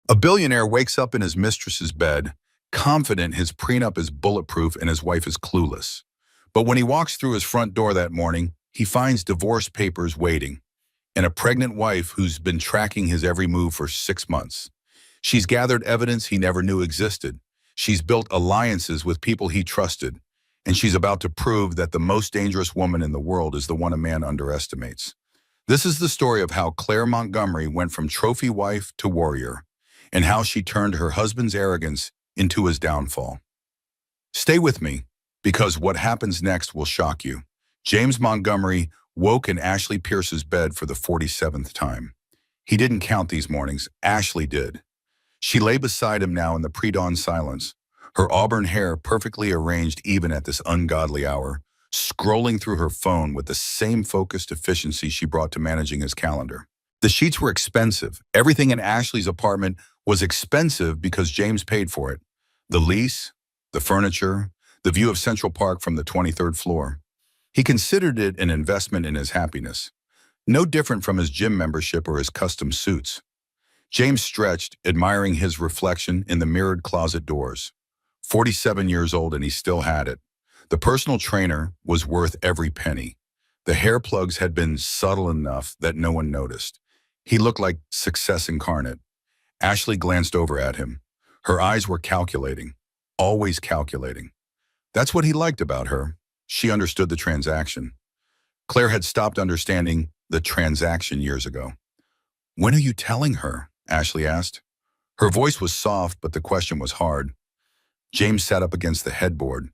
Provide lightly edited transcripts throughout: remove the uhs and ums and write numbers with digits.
A billionaire wakes up in his mistress's bed, confident his prenup is bulletproof and his wife is clueless. But when he walks through his front door that morning, he finds divorce papers waiting and a pregnant wife who's been tracking his every move for 6 months. She's gathered evidence he never knew existed. She's built alliances with people he trusted, and she's about to prove that the most dangerous woman in the world is the one a man underestimates. This is the story of how Claire Montgomery went from trophy wife to warrior, and how she turned her husband's arrogance into his downfall. Stay with me, because what happens next will shock you. James Montgomery woke in Ashley Pierce's bed for the 47th time. He didn't count these mornings, Ashley did. She lay beside him now in the pre-dawn silence, her auburn hair perfectly arranged even at this ungodly hour, scrolling through her phone with the same focused efficiency she brought to managing his calendar. The sheets were expensive. Everything in Ashley's apartment was expensive because James paid for it. The lease, the furniture, the view of Central Park from the 23rd floor. He considered it an investment in his happiness, no different from his gym membership or his custom suits. James stretched, admiring his reflection in the mirrored closet doors. 47 years old and he still had it. The personal trainer was worth every penny. The hair plugs had been subtle enough that no one noticed. He looked like success incarnate. Ashley glanced over at him. Her eyes were calculating, always calculating. That's what he liked about her. She understood the transaction. Claire had stopped understanding the transaction years ago. "When are you telling her?" Ashley asked. Her voice was soft, but the question was hard. James sat up against the headboard.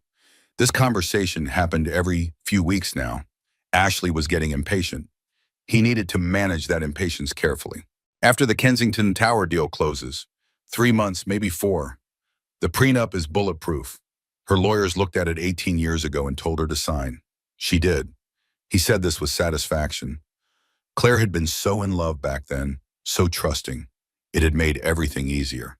This conversation happened every few weeks now. Ashley was getting impatient. He needed to manage that impatience carefully. After the Kensington Tower deal closes, 3 months, maybe 4, the prenup is bulletproof. Her lawyers looked at it 18 years ago and told her to sign. She did. He said this with satisfaction. Claire had been so in love back then, so trusting. It had made everything easier.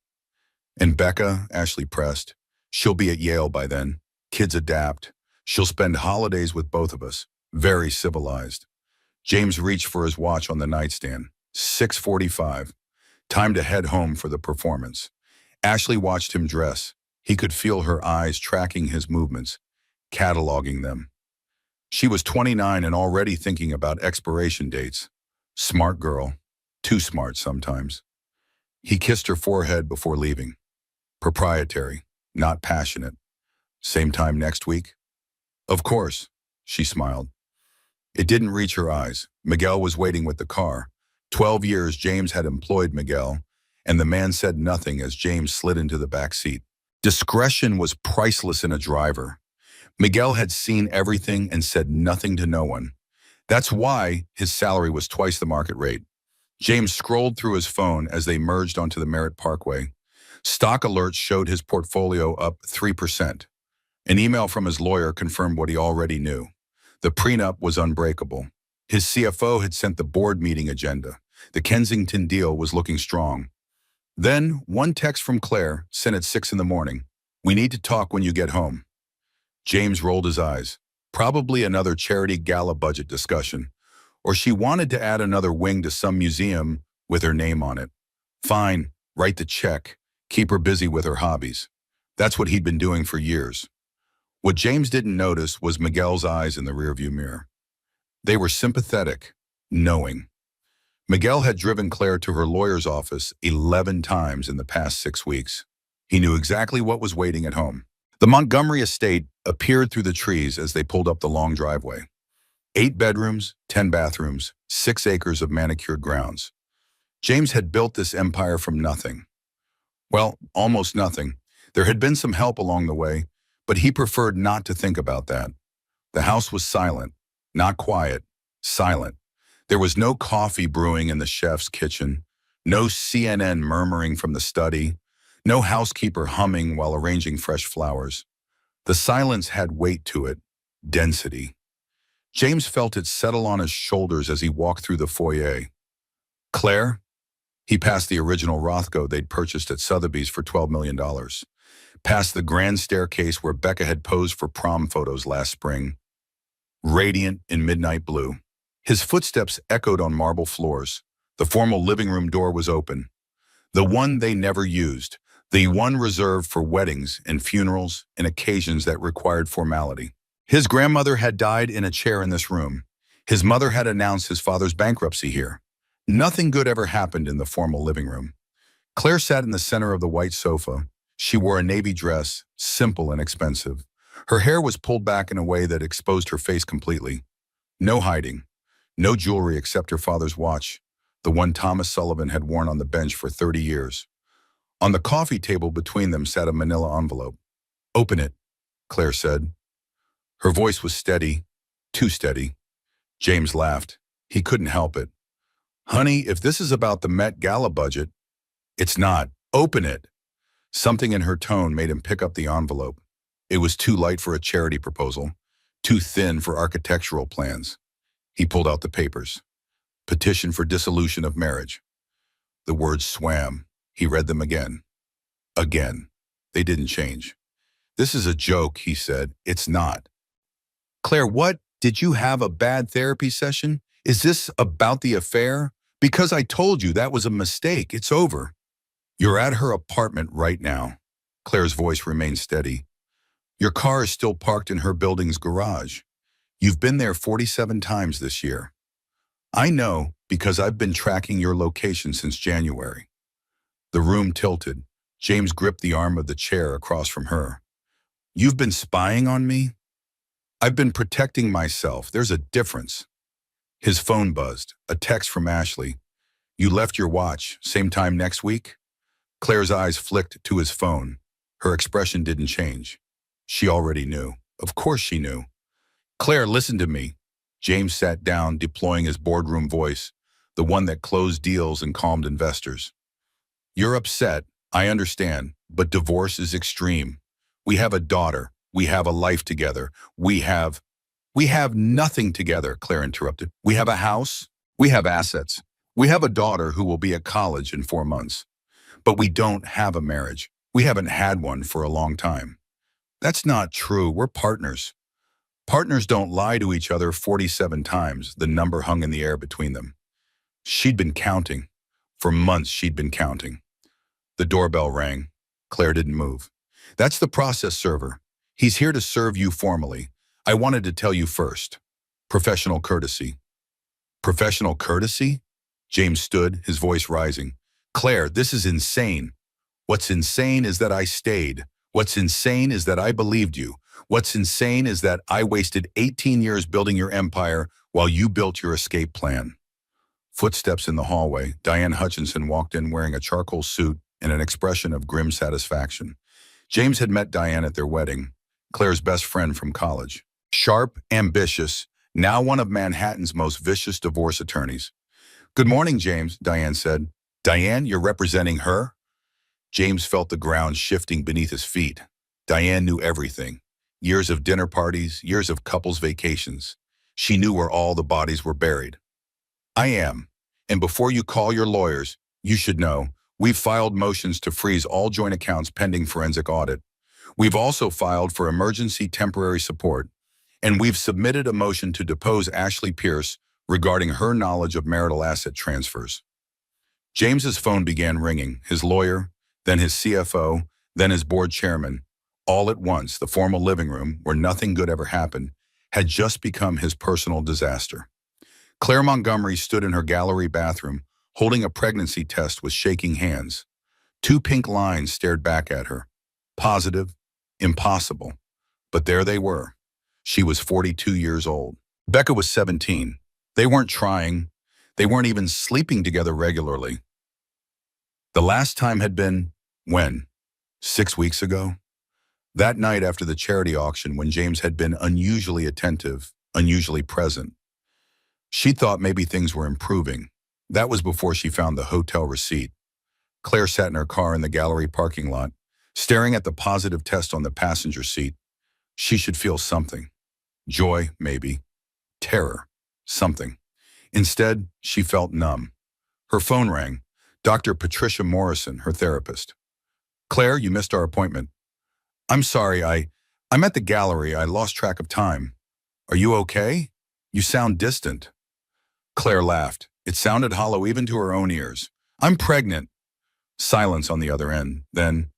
"And Becca," Ashley pressed, "she'll be at Yale by then. Kids adapt. She'll spend holidays with both of us. Very civilized." James reached for his watch on the nightstand. 6:45. Time to head home for the performance. Ashley watched him dress. He could feel her eyes tracking his movements, cataloging them. She was 29 and already thinking about expiration dates. Smart girl. Too smart sometimes. He kissed her forehead before leaving. Proprietary, not passionate. "Same time next week?" "Of course," she smiled. It didn't reach her eyes. Miguel was waiting with the car. 12 years James had employed Miguel, and the man said nothing as James slid into the back seat. Discretion was priceless in a driver. Miguel had seen everything and said nothing to no one. That's why his salary was twice the market rate. James scrolled through his phone as they merged onto the Merritt Parkway. Stock alerts showed his portfolio up 3%. An email from his lawyer confirmed what he already knew. The prenup was unbreakable. His CFO had sent the board meeting agenda. The Kensington deal was looking strong. Then, one text from Claire, sent at 6 in the morning. "We need to talk when you get home." James rolled his eyes. Probably another charity gala budget discussion. Or she wanted to add another wing to some museum with her name on it. Fine, write the check. Keep her busy with her hobbies. That's what he'd been doing for years. What James didn't notice was Miguel's eyes in the rearview mirror. They were sympathetic, knowing. Miguel had driven Claire to her lawyer's office 11 times in the past 6 weeks. He knew exactly what was waiting at home. The Montgomery estate appeared through the trees as they pulled up the long driveway. 8 bedrooms, 10 bathrooms, 6 acres of manicured grounds. James had built this empire from nothing. Well, almost nothing. There had been some help along the way, but he preferred not to think about that. The house was silent, not quiet, silent. There was no coffee brewing in the chef's kitchen, no CNN murmuring from the study, no housekeeper humming while arranging fresh flowers. The silence had weight to it, density. James felt it settle on his shoulders as he walked through the foyer. "Claire?" He passed the original Rothko they'd purchased at Sotheby's for $12 million. Past the grand staircase where Becca had posed for prom photos last spring. Radiant in midnight blue. His footsteps echoed on marble floors. The formal living room door was open. The one they never used. The one reserved for weddings and funerals and occasions that required formality. His grandmother had died in a chair in this room. His mother had announced his father's bankruptcy here. Nothing good ever happened in the formal living room. Claire sat in the center of the white sofa. She wore a navy dress, simple and expensive. Her hair was pulled back in a way that exposed her face completely. No hiding. No jewelry except her father's watch, the one Thomas Sullivan had worn on the bench for 30 years. On the coffee table between them sat a manila envelope. "Open it," Claire said. Her voice was steady, too steady. James laughed. He couldn't help it. "Honey, if this is about the Met Gala budget—" "It's not. Open it." Something in her tone made him pick up the envelope. It was too light for a charity proposal, too thin for architectural plans. He pulled out the papers. Petition for dissolution of marriage. The words swam. He read them again. Again. They didn't change. "This is a joke," he said. "It's not." "Claire, what? Did you have a bad therapy session? Is this about the affair? Because I told you that was a mistake. It's over." "You're at her apartment right now." Claire's voice remained steady. "Your car is still parked in her building's garage. You've been there 47 times this year. I know because I've been tracking your location since January." The room tilted. James gripped the arm of the chair across from her. "You've been spying on me?" "I've been protecting myself. There's a difference." His phone buzzed. A text from Ashley. "You left your watch. Same time next week?" Claire's eyes flicked to his phone. Her expression didn't change. She already knew. Of course she knew. "Claire, listen to me." James sat down, deploying his boardroom voice, the one that closed deals and calmed investors. "You're upset. I understand. But divorce is extreme. We have a daughter. We have a life together. We have nothing together," Claire interrupted. "We have a house. We have assets. We have a daughter who will be at college in 4 months. But we don't have a marriage. We haven't had one for a long time." "That's not true. We're partners." "Partners don't lie to each other 47 times." The number hung in the air between them. She'd been counting. For months she'd been counting. The doorbell rang. Claire didn't move. "That's the process server. He's here to serve you formally. I wanted to tell you first. Professional courtesy." "Professional courtesy?" James stood, his voice rising. "Claire, this is insane. What's insane is that I stayed. What's insane is that I believed you. What's insane is that I wasted 18 years building your empire while you built your escape plan." Footsteps in the hallway. Diane Hutchinson walked in wearing a charcoal suit and an expression of grim satisfaction. James had met Diane at their wedding, Claire's best friend from college. Sharp, ambitious, now one of Manhattan's most vicious divorce attorneys. "Good morning, James," Diane said. "Diane, you're representing her?" James felt the ground shifting beneath his feet. Diane knew everything. Years of dinner parties, years of couples vacations. She knew where all the bodies were buried. "I am. And before you call your lawyers, you should know, we've filed motions to freeze all joint accounts pending forensic audit. We've also filed for emergency temporary support. And we've submitted a motion to depose Ashley Pierce regarding her knowledge of marital asset transfers." James's phone began ringing. His lawyer, then his CFO, then his board chairman. All at once, the formal living room, where nothing good ever happened, had just become his personal disaster. Claire Montgomery stood in her gallery bathroom, holding a pregnancy test with shaking hands. 2 pink lines stared back at her. Positive, impossible. But there they were. She was 42 years old. Becca was 17. They weren't trying. They weren't even sleeping together regularly. The last time had been, when? 6 weeks ago? That night after the charity auction, when James had been unusually attentive, unusually present. She thought maybe things were improving. That was before she found the hotel receipt. Claire sat in her car in the gallery parking lot, staring at the positive test on the passenger seat. She should feel something. Joy, maybe. Terror. Something. Instead, she felt numb. Her phone rang. Dr. Patricia Morrison, her therapist. "Claire, you missed our appointment." "I'm sorry, I'm at the gallery. I lost track of time." "Are you okay? You sound distant." Claire laughed. It sounded hollow even to her own ears. "I'm pregnant." Silence on the other end. Then,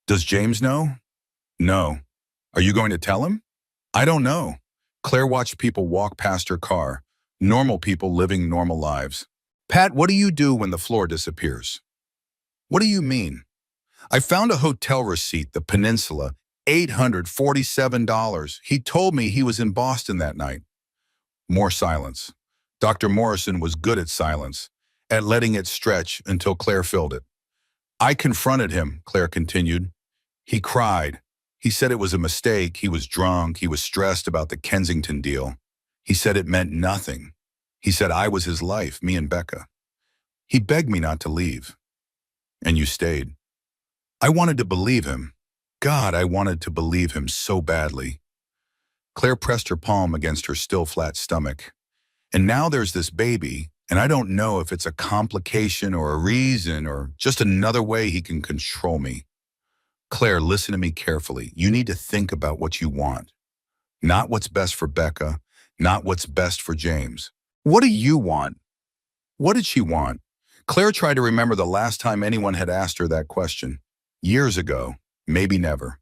does James know? No. Are you going to tell him? I don't know. Claire watched people walk past her car, normal people living normal lives. Pat, what do you do when the floor disappears? What do you mean? I found a hotel receipt, the Peninsula, $847. He told me he was in Boston that night. More silence. Dr. Morrison was good at silence, at letting it stretch until Claire filled it. I confronted him, Claire continued. He cried. He said it was a mistake. He was drunk. He was stressed about the Kensington deal. He said it meant nothing. He said I was his life, me and Becca. He begged me not to leave. And you stayed. I wanted to believe him. God, I wanted to believe him so badly. Claire pressed her palm against her still flat stomach. And now there's this baby, and I don't know if it's a complication or a reason or just another way he can control me. Claire, listen to me carefully. You need to think about what you want. Not what's best for Becca, not what's best for James. What do you want? What did she want? Claire tried to remember the last time anyone had asked her that question. Years ago, maybe never.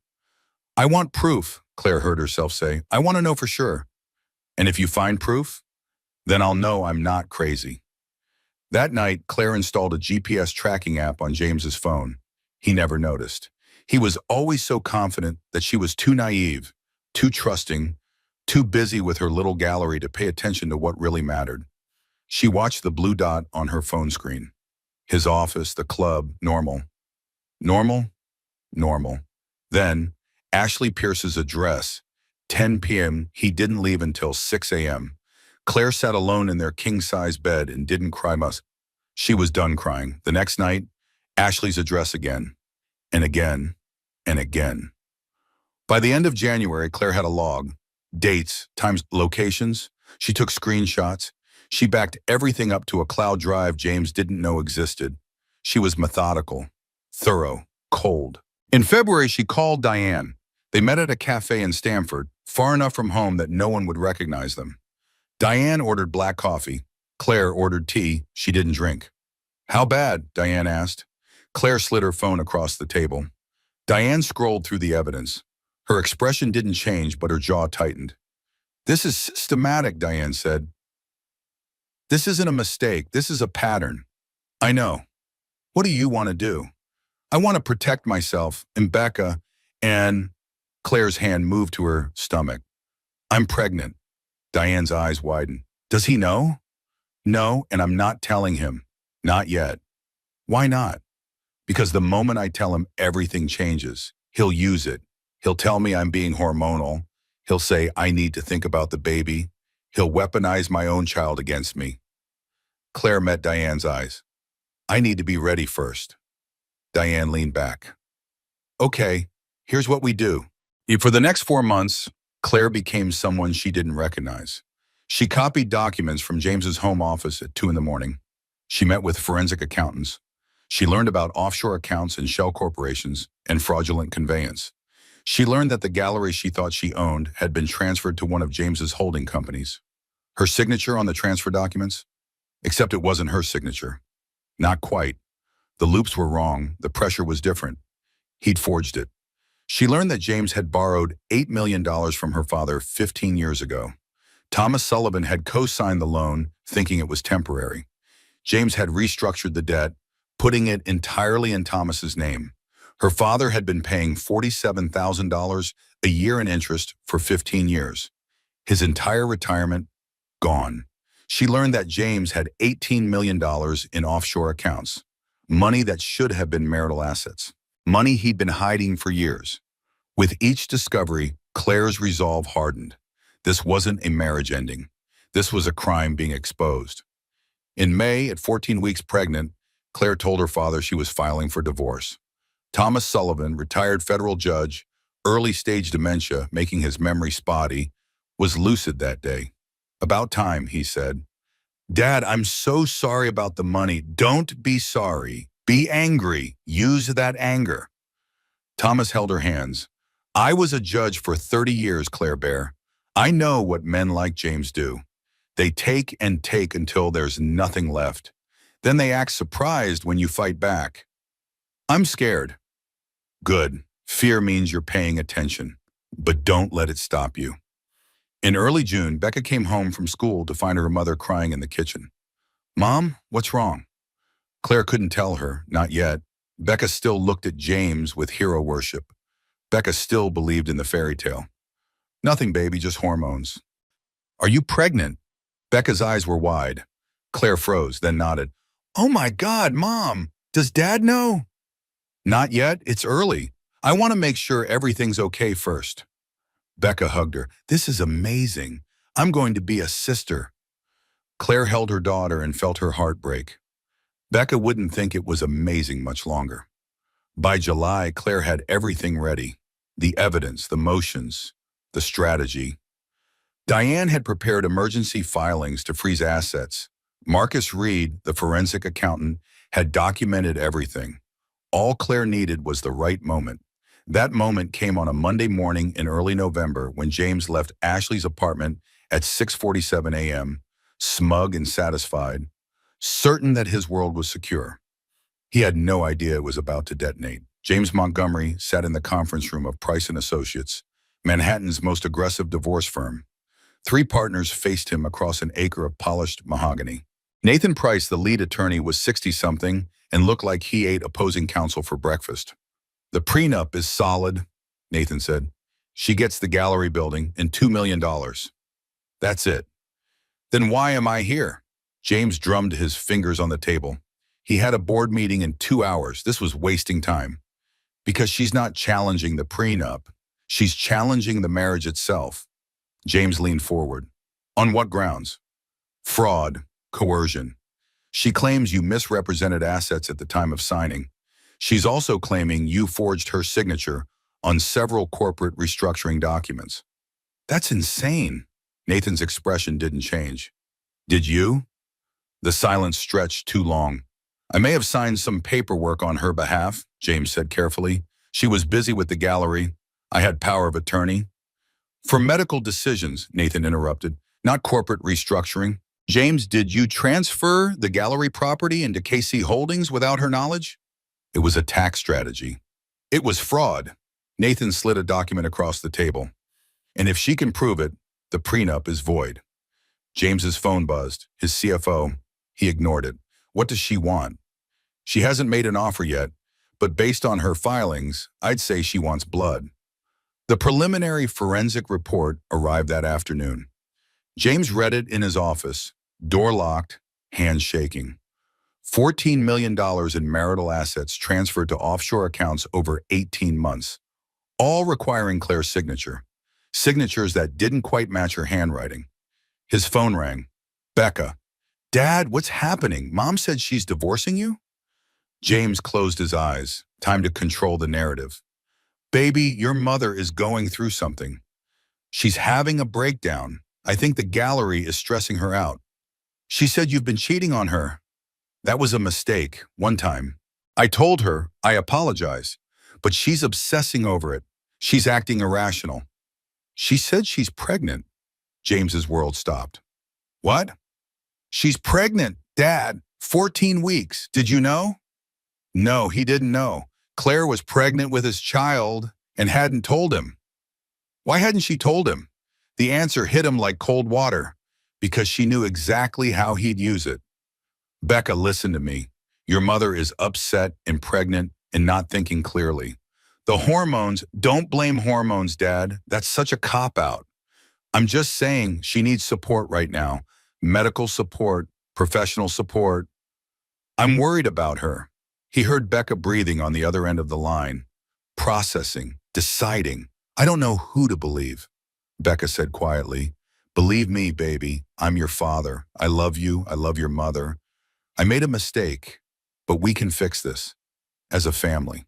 I want proof, Claire heard herself say. I want to know for sure. And if you find proof, then I'll know I'm not crazy. That night, Claire installed a GPS tracking app on James's phone. He never noticed. He was always so confident that she was too naive, too trusting, too busy with her little gallery to pay attention to what really mattered. She watched the blue dot on her phone screen. His office, the club, normal. Normal? Normal. Then, Ashley Pierce's address, 10 p.m. He didn't leave until 6 a.m. Claire sat alone in their king-size bed and didn't cry much. She was done crying. The next night, Ashley's address again, and again, and again. By the end of January, Claire had a log. Dates, times, locations. She took screenshots. She backed everything up to a cloud drive James didn't know existed. She was methodical, thorough, cold. In February, she called Diane. They met at a cafe in Stamford, far enough from home that no one would recognize them. Diane ordered black coffee. Claire ordered tea she didn't drink. How bad? Diane asked. Claire slid her phone across the table. Diane scrolled through the evidence. Her expression didn't change, but her jaw tightened. This is systematic, Diane said. This isn't a mistake. This is a pattern. I know. What do you want to do? I want to protect myself and Becca, and Claire's hand moved to her stomach. I'm pregnant. Diane's eyes widened. Does he know? No, and I'm not telling him. Not yet. Why not? Because the moment I tell him, everything changes. He'll use it. He'll tell me I'm being hormonal. He'll say I need to think about the baby. He'll weaponize my own child against me. Claire met Diane's eyes. I need to be ready first. Diane leaned back. Okay, here's what we do. For the next 4 months, Claire became someone she didn't recognize. She copied documents from James's home office at 2 a.m. She met with forensic accountants. She learned about offshore accounts and shell corporations and fraudulent conveyance. She learned that the gallery she thought she owned had been transferred to one of James's holding companies. Her signature on the transfer documents? Except it wasn't her signature. Not quite. The loops were wrong. The pressure was different. He'd forged it. She learned that James had borrowed $8 million from her father 15 years ago. Thomas Sullivan had co-signed the loan, thinking it was temporary. James had restructured the debt, putting it entirely in Thomas's name. Her father had been paying $47,000 a year in interest for 15 years. His entire retirement, gone. She learned that James had $18 million in offshore accounts, money that should have been marital assets, money he'd been hiding for years. With each discovery, Claire's resolve hardened. This wasn't a marriage ending. This was a crime being exposed. In May, at 14 weeks pregnant, Claire told her father she was filing for divorce. Thomas Sullivan, retired federal judge, early-stage dementia, making his memory spotty, was lucid that day. About time, he said. Dad, I'm so sorry about the money. Don't be sorry. Be angry. Use that anger. Thomas held her hands. I was a judge for 30 years, Claire Bear. I know what men like James do. They take and take until there's nothing left. Then they act surprised when you fight back. I'm scared. Good. Fear means you're paying attention, but don't let it stop you. In early June, Becca came home from school to find her mother crying in the kitchen. Mom, what's wrong? Claire couldn't tell her, not yet. Becca still looked at James with hero worship. Becca still believed in the fairy tale. Nothing, baby, just hormones. Are you pregnant? Becca's eyes were wide. Claire froze, then nodded. Oh my God, Mom! Does Dad know? Not yet, it's early. I want to make sure everything's okay first. Becca hugged her. This is amazing. I'm going to be a sister. Claire held her daughter and felt her heart break. Becca wouldn't think it was amazing much longer. By July, Claire had everything ready. The evidence, the motions, the strategy. Diane had prepared emergency filings to freeze assets. Marcus Reed, the forensic accountant, had documented everything. All Claire needed was the right moment. That moment came on a Monday morning in early November when James left Ashley's apartment at 6:47 a.m., smug and satisfied, certain that his world was secure. He had no idea it was about to detonate. James Montgomery sat in the conference room of Price & Associates, Manhattan's most aggressive divorce firm. Three partners faced him across an acre of polished mahogany. Nathan Price, the lead attorney, was 60-something and looked like he ate opposing counsel for breakfast. The prenup is solid, Nathan said. She gets the gallery building and $2 million. That's it. Then why am I here? James drummed his fingers on the table. He had a board meeting in 2 hours. This was wasting time. Because she's not challenging the prenup. She's challenging the marriage itself. James leaned forward. On what grounds? Fraud, coercion. She claims you misrepresented assets at the time of signing. She's also claiming you forged her signature on several corporate restructuring documents. That's insane. Nathan's expression didn't change. Did you? The silence stretched too long. I may have signed some paperwork on her behalf, James said carefully. She was busy with the gallery. I had power of attorney. For medical decisions, Nathan interrupted, not corporate restructuring. James, did you transfer the gallery property into KC Holdings without her knowledge? It was a tax strategy. It was fraud. Nathan slid a document across the table. And if she can prove it, the prenup is void. James's phone buzzed. His CFO. He ignored it. What does she want? She hasn't made an offer yet, but based on her filings, I'd say she wants blood. The preliminary forensic report arrived that afternoon. James read it in his office, door locked, hands shaking. $14 million in marital assets transferred to offshore accounts over 18 months, all requiring Claire's signature. Signatures that didn't quite match her handwriting. His phone rang. Becca. Dad, what's happening? Mom said she's divorcing you? James closed his eyes. Time to control the narrative. Baby, your mother is going through something. She's having a breakdown. I think the gallery is stressing her out. She said you've been cheating on her. That was a mistake, one time. I told her, I apologize, but she's obsessing over it. She's acting irrational. She said she's pregnant. James's world stopped. What? She's pregnant, Dad. 14 weeks. Did you know? No, he didn't know. Claire was pregnant with his child and hadn't told him. Why hadn't she told him? The answer hit him like cold water, because she knew exactly how he'd use it. Becca, listen to me. Your mother is upset and pregnant and not thinking clearly. The hormones, don't blame hormones, Dad. That's such a cop-out. I'm just saying she needs support right now. Medical support, professional support. I'm worried about her. He heard Becca breathing on the other end of the line. Processing, deciding. I don't know who to believe. Becca said quietly, believe me, baby. I'm your father. I love you. I love your mother. I made a mistake, but we can fix this as a family.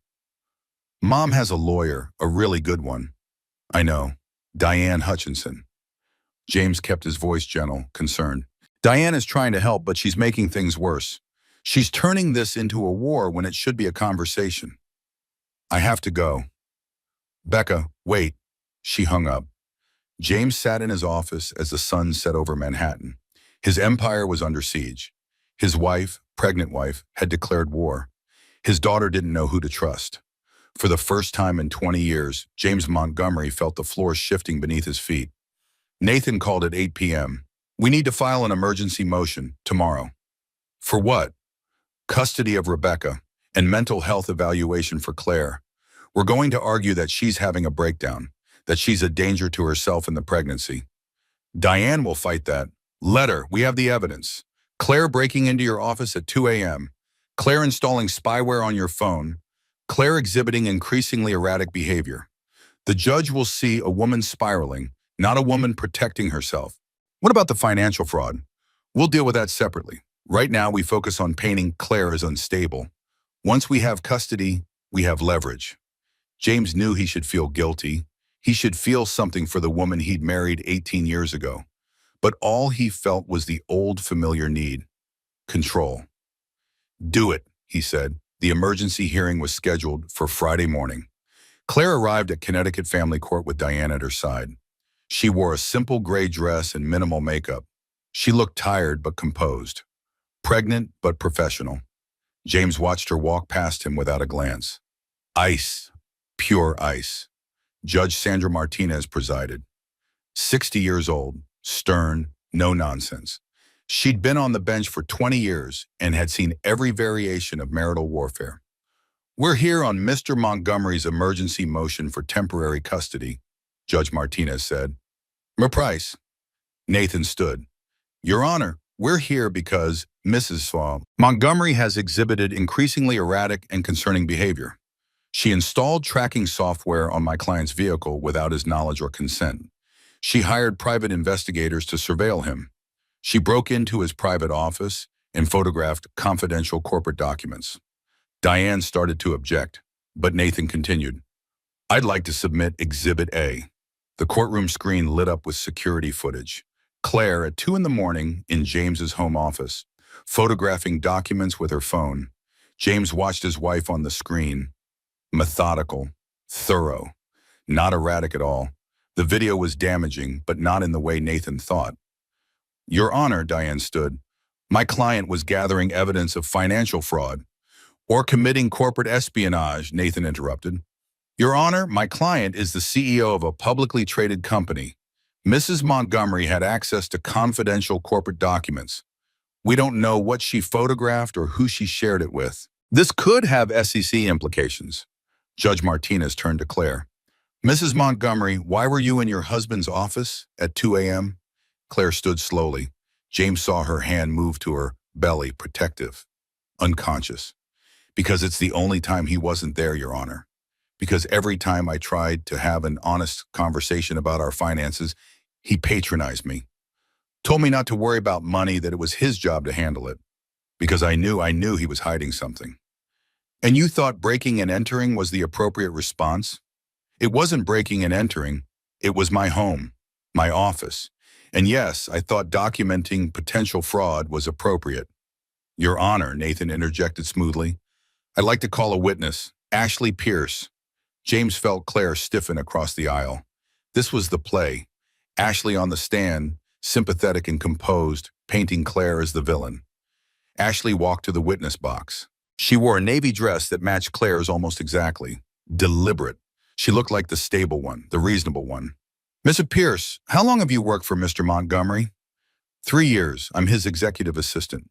Mom has a lawyer, a really good one. I know. Diane Hutchinson. James kept his voice gentle, concerned. Diane is trying to help, but she's making things worse. She's turning this into a war when it should be a conversation. I have to go. Becca, wait. She hung up. James sat in his office as the sun set over Manhattan. His empire was under siege. His wife, pregnant wife, had declared war. His daughter didn't know who to trust. For the first time in 20 years, James Montgomery felt the floor shifting beneath his feet. Nathan called at 8 p.m. "We need to file an emergency motion tomorrow." "For what?" "Custody of Rebecca and mental health evaluation for Claire. We're going to argue that she's having a breakdown, that she's a danger to herself in the pregnancy." "Diane will fight that." "Let her. We have the evidence. Claire breaking into your office at 2 a.m. Claire installing spyware on your phone. Claire exhibiting increasingly erratic behavior. The judge will see a woman spiraling, not a woman protecting herself." "What about the financial fraud?" "We'll deal with that separately. Right now, we focus on painting Claire as unstable. Once we have custody, we have leverage." James knew he should feel guilty. He should feel something for the woman he'd married 18 years ago. But all he felt was the old familiar need: control. "Do it," he said. The emergency hearing was scheduled for Friday morning. Claire arrived at Connecticut Family Court with Diane at her side. She wore a simple gray dress and minimal makeup. She looked tired but composed, pregnant but professional. James watched her walk past him without a glance. Ice, pure ice. Judge Sandra Martinez presided. 60 years old, stern, no nonsense. She'd been on the bench for 20 years and had seen every variation of marital warfare. "We're here on Mr. Montgomery's emergency motion for temporary custody," Judge Martinez said. "Price." Nathan stood. "Your Honor, we're here because Mrs. Montgomery has exhibited increasingly erratic and concerning behavior. She installed tracking software on my client's vehicle without his knowledge or consent. She hired private investigators to surveil him. She broke into his private office and photographed confidential corporate documents." Diane started to object, but Nathan continued. "I'd like to submit Exhibit A." The courtroom screen lit up with security footage. Claire at 2 in the morning in James's home office, photographing documents with her phone. James watched his wife on the screen. Methodical, thorough, not erratic at all. The video was damaging, but not in the way Nathan thought. "Your Honor," Diane stood, "my client was gathering evidence of financial fraud." "Or committing corporate espionage," Nathan interrupted. "Your Honor, my client is the CEO of a publicly traded company. Mrs. Montgomery had access to confidential corporate documents. We don't know what she photographed or who she shared it with. This could have SEC implications." Judge Martinez turned to Claire. "Mrs. Montgomery, why were you in your husband's office at 2 a.m.? Claire stood slowly. James saw her hand move to her belly, protective, unconscious. "Because it's the only time he wasn't there, Your Honor. Because every time I tried to have an honest conversation about our finances, he patronized me. Told me not to worry about money, that it was his job to handle it. Because I knew he was hiding something." "And you thought breaking and entering was the appropriate response?" "It wasn't breaking and entering. It was my home, my office. And yes, I thought documenting potential fraud was appropriate." "Your Honor," Nathan interjected smoothly, "I'd like to call a witness, Ashley Pierce." James felt Claire stiffen across the aisle. This was the play. Ashley on the stand, sympathetic and composed, painting Claire as the villain. Ashley walked to the witness box. She wore a navy dress that matched Claire's almost exactly. Deliberate. She looked like the stable one, the reasonable one. "Mr. Pierce, how long have you worked for Mr. Montgomery?" 3 years. I'm his executive assistant."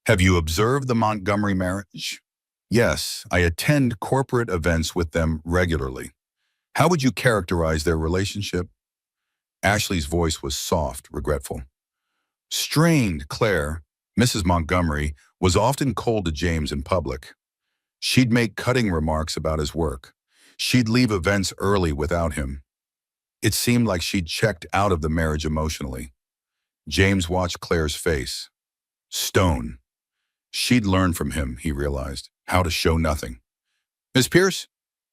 "Have you observed the Montgomery marriage?" "Yes, I attend corporate events with them regularly." "How would you characterize their relationship?" Ashley's voice was soft, regretful. "Strained, Claire." Mrs. Montgomery was often cold to James in public. She'd make cutting remarks about his work. She'd leave events early without him. It seemed like she'd checked out of the marriage emotionally. James watched Claire's face. Stone. She'd learned from him, he realized, how to show nothing. "Miss Pierce,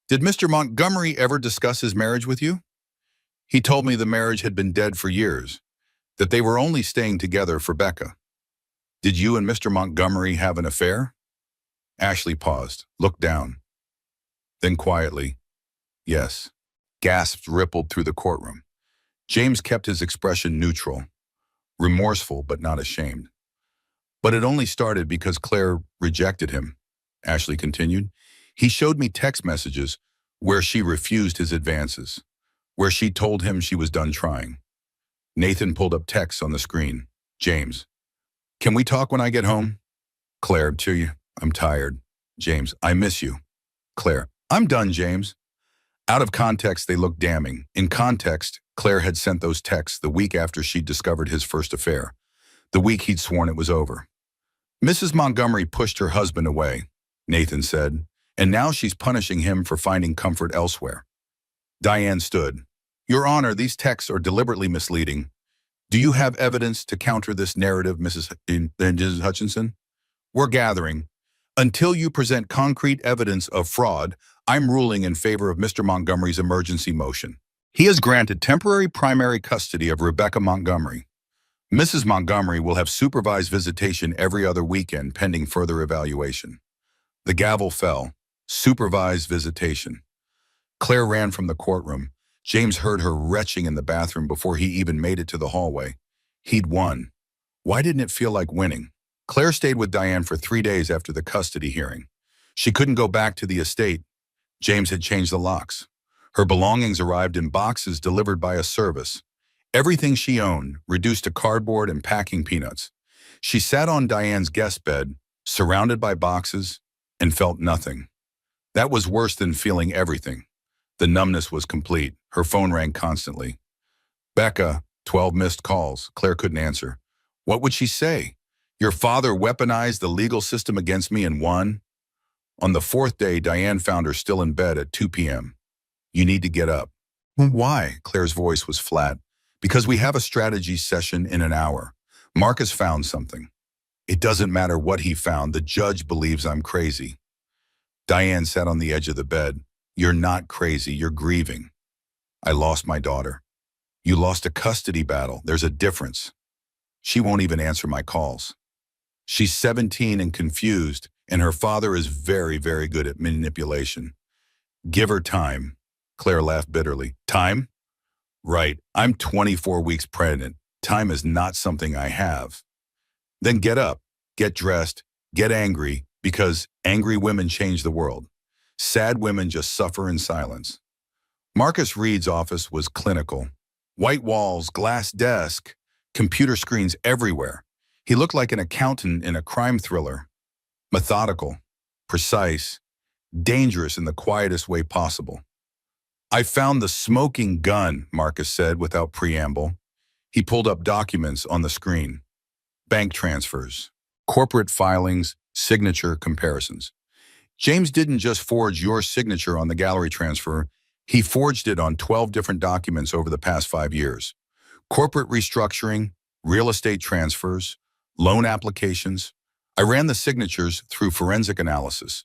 did Mr. Montgomery ever discuss his marriage with you?" "He told me the marriage had been dead for years, that they were only staying together for Becca." "Did you and Mr. Montgomery have an affair?" Ashley paused, looked down. Then quietly, "Yes." Gasps rippled through the courtroom. James kept his expression neutral, remorseful but not ashamed. But it only started because Claire rejected him. Ashley continued. He showed me text messages where she refused his advances, where she told him she was done trying. Nathan pulled up texts on the screen. James, can we talk when I get home? Claire, to you. I'm tired. James, I miss you. Claire, I'm done, James. Out of context, they looked damning. In context, Claire had sent those texts the week after she'd discovered his first affair, the week he'd sworn it was over. Mrs. Montgomery pushed her husband away, Nathan said, and now she's punishing him for finding comfort elsewhere. Diane stood. Your Honor, these texts are deliberately misleading. Do you have evidence to counter this narrative, Mrs. Hutchinson? We're gathering. Until you present concrete evidence of fraud, I'm ruling in favor of Mr. Montgomery's emergency motion. He has granted temporary primary custody of Rebecca Montgomery. Mrs. Montgomery will have supervised visitation every other weekend pending further evaluation. The gavel fell. Supervised visitation. Claire ran from the courtroom. James heard her retching in the bathroom before he even made it to the hallway. He'd won. Why didn't it feel like winning? Claire stayed with Diane for 3 days after the custody hearing. She couldn't go back to the estate. James had changed the locks. Her belongings arrived in boxes delivered by a service. Everything she owned, reduced to cardboard and packing peanuts. She sat on Diane's guest bed, surrounded by boxes, and felt nothing. That was worse than feeling everything. The numbness was complete. Her phone rang constantly. Becca, 12 missed calls. Claire couldn't answer. What would she say? Your father weaponized the legal system against me and won? On the 4th day, Diane found her still in bed at 2 p.m. You need to get up. Why? Claire's voice was flat. Because we have a strategy session in an hour. Marcus found something. It doesn't matter what he found. The judge believes I'm crazy. Diane sat on the edge of the bed. You're not crazy. You're grieving. I lost my daughter. You lost a custody battle. There's a difference. She won't even answer my calls. She's 17 and confused, and her father is very, very good at manipulation. Give her time. Claire laughed bitterly. Time? Right. I'm 24 weeks pregnant. Time is not something I have. Then get up, get dressed, get angry, because angry women change the world. Sad women just suffer in silence. Marcus Reed's office was clinical. White walls, glass desk, computer screens everywhere. He looked like an accountant in a crime thriller. Methodical, precise, dangerous in the quietest way possible. I found the smoking gun, Marcus said without preamble. He pulled up documents on the screen. Bank transfers, corporate filings, signature comparisons. James didn't just forge your signature on the gallery transfer. He forged it on 12 different documents over the past 5 years. Corporate restructuring, real estate transfers, loan applications. I ran the signatures through forensic analysis.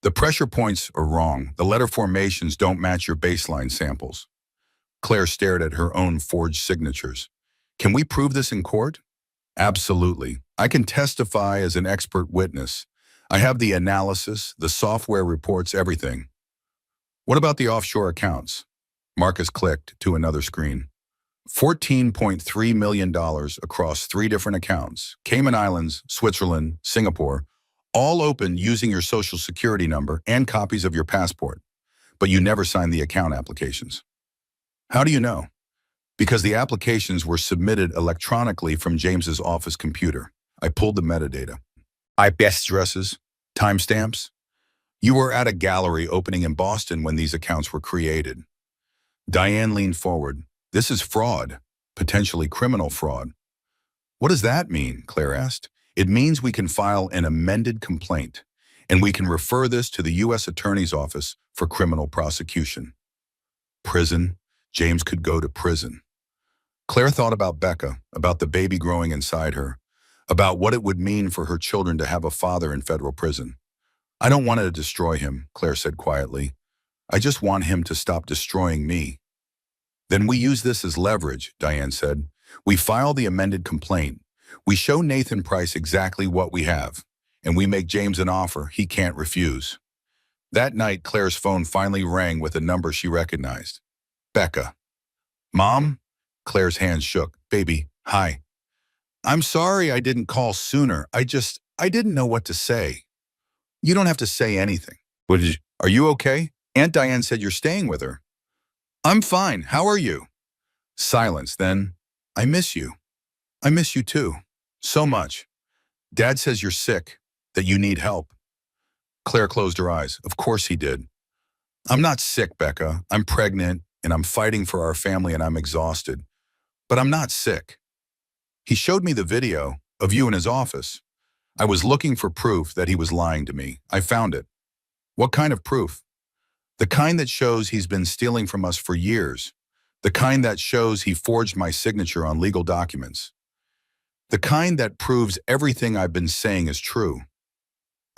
The pressure points are wrong. The letter formations don't match your baseline samples. Claire stared at her own forged signatures. Can we prove this in court? Absolutely. I can testify as an expert witness. I have the analysis, the software reports, everything. What about the offshore accounts? Marcus clicked to another screen. $14.3 million across 3 different accounts. Cayman Islands, Switzerland, Singapore, all open using your social security number and copies of your passport. But you never signed the account applications. How do you know? Because the applications were submitted electronically from James's office computer. I pulled the metadata. IP addresses, timestamps. You were at a gallery opening in Boston when these accounts were created. Diane leaned forward. This is fraud, potentially criminal fraud. What does that mean? Claire asked. It means we can file an amended complaint, and we can refer this to the U.S. Attorney's Office for criminal prosecution. Prison. James could go to prison. Claire thought about Becca, about the baby growing inside her, about what it would mean for her children to have a father in federal prison. I don't want to destroy him, Claire said quietly. I just want him to stop destroying me. Then we use this as leverage, Diane said. We file the amended complaint. We show Nathan Price exactly what we have, and we make James an offer he can't refuse. That night, Claire's phone finally rang with a number she recognized. Becca. Mom? Claire's hands shook. Baby, hi. I'm sorry I didn't call sooner. I didn't know what to say. You don't have to say anything. Are you okay? Aunt Diane said you're staying with her. I'm fine. How are you? Silence. Then, I miss you. I miss you too. So much. Dad says you're sick, that you need help. Claire closed her eyes. Of course he did. I'm not sick, Becca. I'm pregnant, and I'm fighting for our family, and I'm exhausted. But I'm not sick. He showed me the video of you in his office. I was looking for proof that he was lying to me. I found it. What kind of proof? The kind that shows he's been stealing from us for years. The kind that shows he forged my signature on legal documents. The kind that proves everything I've been saying is true.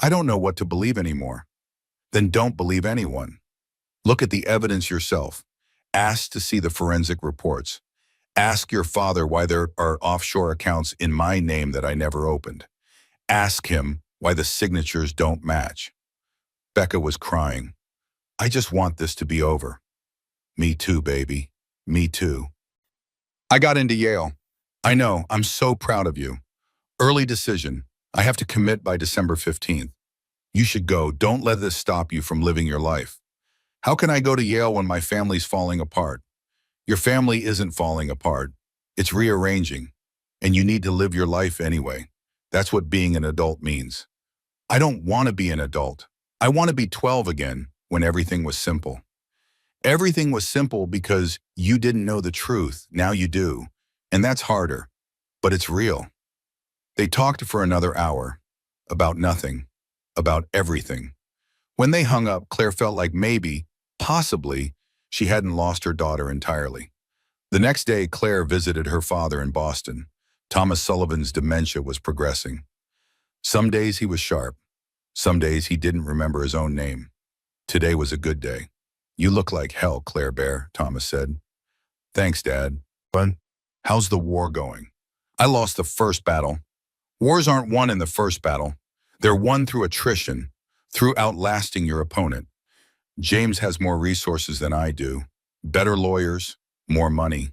I don't know what to believe anymore. Then don't believe anyone. Look at the evidence yourself. Ask to see the forensic reports. Ask your father why there are offshore accounts in my name that I never opened. Ask him why the signatures don't match. Becca was crying. I just want this to be over. Me too, baby. Me too. I got into Yale. I know, I'm so proud of you. Early decision. I have to commit by December 15th. You should go. Don't let this stop you from living your life. How can I go to Yale when my family's falling apart? Your family isn't falling apart. It's rearranging. And you need to live your life anyway. That's what being an adult means. I don't want to be an adult. I want to be 12 again when everything was simple. Everything was simple because you didn't know the truth. Now you do. And that's harder. But it's real. They talked for another hour. About nothing. About everything. When they hung up, Claire felt like maybe, possibly, she hadn't lost her daughter entirely. The next day, Claire visited her father in Boston. Thomas Sullivan's dementia was progressing. Some days he was sharp. Some days he didn't remember his own name. Today was a good day. You look like hell, Claire Bear, Thomas said. Thanks, Dad. But how's the war going? I lost the first battle. Wars aren't won in the first battle. They're won through attrition, through outlasting your opponent. James has more resources than I do, better lawyers, more money.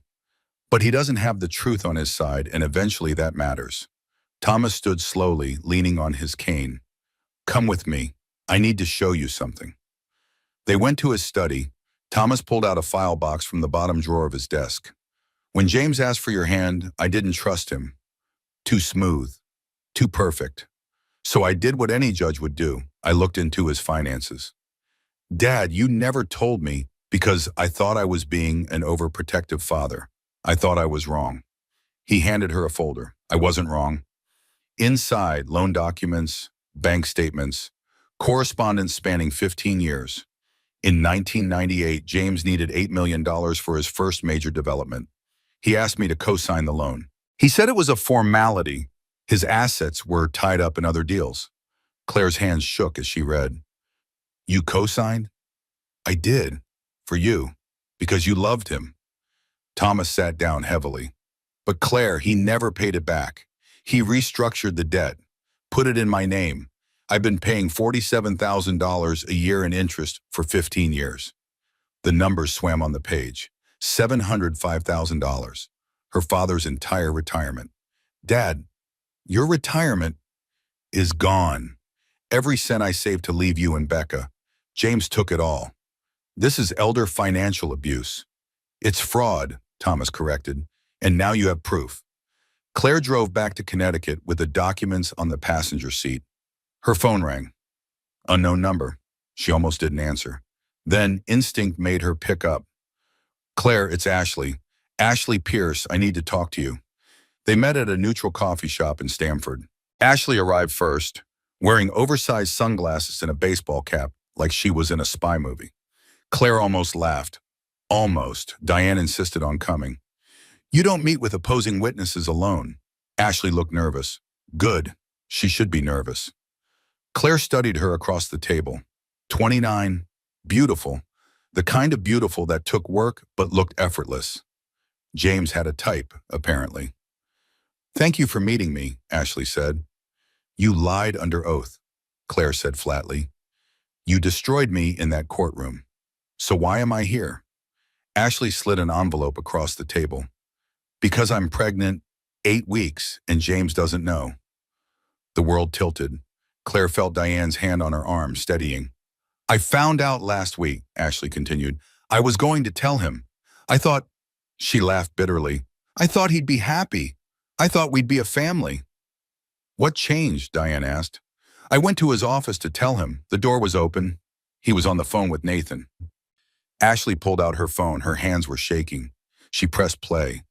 But he doesn't have the truth on his side, and eventually that matters. Thomas stood slowly, leaning on his cane. Come with me. I need to show you something. They went to his study. Thomas pulled out a file box from the bottom drawer of his desk. When James asked for your hand, I didn't trust him. Too smooth. Too perfect. So I did what any judge would do. I looked into his finances. Dad, you never told me because I thought I was being an overprotective father. I thought I was wrong. He handed her a folder. I wasn't wrong. Inside, loan documents, bank statements, correspondence spanning 15 years. In 1998, James needed $8 million for his first major development. He asked me to co-sign the loan. He said it was a formality. His assets were tied up in other deals. Claire's hands shook as she read. You co-signed? I did. For you. Because you loved him. Thomas sat down heavily. But Claire, he never paid it back. He restructured the debt. Put it in my name. I've been paying $47,000 a year in interest for 15 years. The numbers swam on the page. $705,000. Her father's entire retirement. Dad, your retirement is gone. Every cent I saved to leave you and Becca. James took it all. This is elder financial abuse. It's fraud, Thomas corrected, and now you have proof. Claire drove back to Connecticut with the documents on the passenger seat. Her phone rang. Unknown number. She almost didn't answer. Then instinct made her pick up. Claire, it's Ashley. Ashley Pierce, I need to talk to you. They met at a neutral coffee shop in Stamford. Ashley arrived first, wearing oversized sunglasses and a baseball cap like she was in a spy movie. Claire almost laughed. Almost. Diane insisted on coming. You don't meet with opposing witnesses alone. Ashley looked nervous. Good. She should be nervous. Claire studied her across the table. 29. Beautiful. The kind of beautiful that took work but looked effortless. James had a type, apparently. Thank you for meeting me, Ashley said. You lied under oath, Claire said flatly. You destroyed me in that courtroom. So why am I here? Ashley slid an envelope across the table. Because I'm pregnant, 8 weeks, and James doesn't know. The world tilted. Claire felt Diane's hand on her arm, steadying. I found out last week, Ashley continued. I was going to tell him. I thought, she laughed bitterly. I thought he'd be happy. I thought we'd be a family. What changed? Diane asked. I went to his office to tell him. The door was open. He was on the phone with Nathan. Ashley pulled out her phone. Her hands were shaking. She pressed play.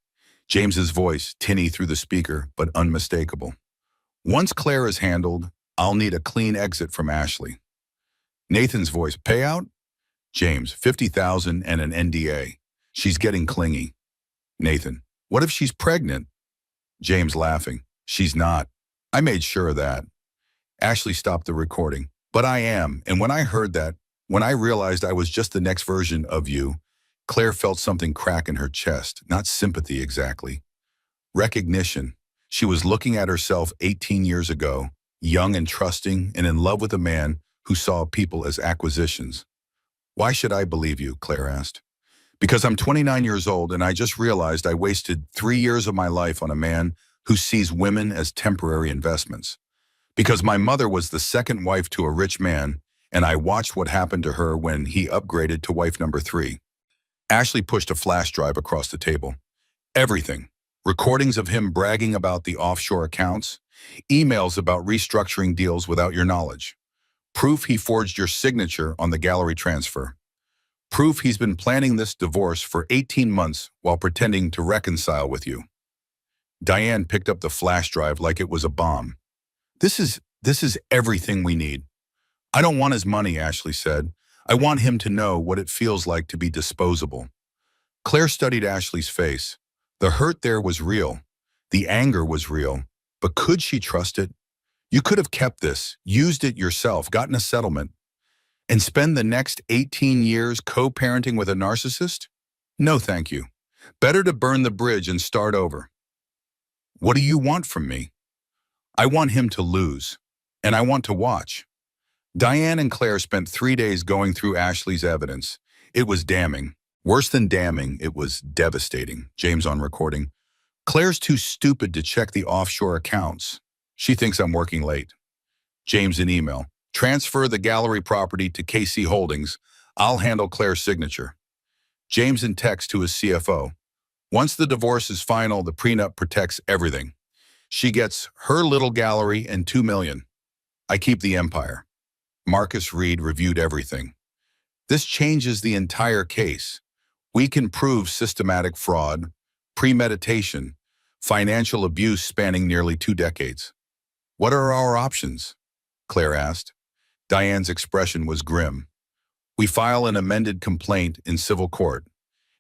James's voice, tinny through the speaker, but unmistakable. Once Claire is handled, I'll need a clean exit from Ashley. Nathan's voice, payout? James, $50,000 and an NDA. She's getting clingy. Nathan, what if she's pregnant? James laughing, she's not. I made sure of that. Ashley stopped the recording. But I am, and when I heard that, when I realized I was just the next version of you, Claire felt something crack in her chest, not sympathy exactly. Recognition. She was looking at herself 18 years ago, young and trusting and in love with a man who saw people as acquisitions. Why should I believe you? Claire asked. Because I'm 29 years old and I just realized I wasted 3 years of my life on a man who sees women as temporary investments. Because my mother was the second wife to a rich man, and I watched what happened to her when he upgraded to wife number 3. Ashley pushed a flash drive across the table. Everything. Recordings of him bragging about the offshore accounts, emails about restructuring deals without your knowledge, proof he forged your signature on the gallery transfer, proof he's been planning this divorce for 18 months while pretending to reconcile with you. Diane picked up the flash drive like it was a bomb. This is everything we need. I don't want his money, Ashley said. I want him to know what it feels like to be disposable. Claire studied Ashley's face. The hurt there was real. The anger was real. But could she trust it? You could have kept this, used it yourself, gotten a settlement, and spend the next 18 years co-parenting with a narcissist? No, thank you. Better to burn the bridge and start over. What do you want from me? I want him to lose, and I want to watch. Diane and Claire spent 3 days going through Ashley's evidence. It was damning. Worse than damning, it was devastating. James on recording. Claire's too stupid to check the offshore accounts. She thinks I'm working late. James in email. Transfer the gallery property to KC Holdings. I'll handle Claire's signature. James in text to his CFO. Once the divorce is final, the prenup protects everything. She gets her little gallery and $2 million. I keep the empire. Marcus Reed reviewed everything. This changes the entire case. We can prove systematic fraud, premeditation, financial abuse spanning nearly 2 decades. What are our options? Claire asked. Diane's expression was grim. We file an amended complaint in civil court,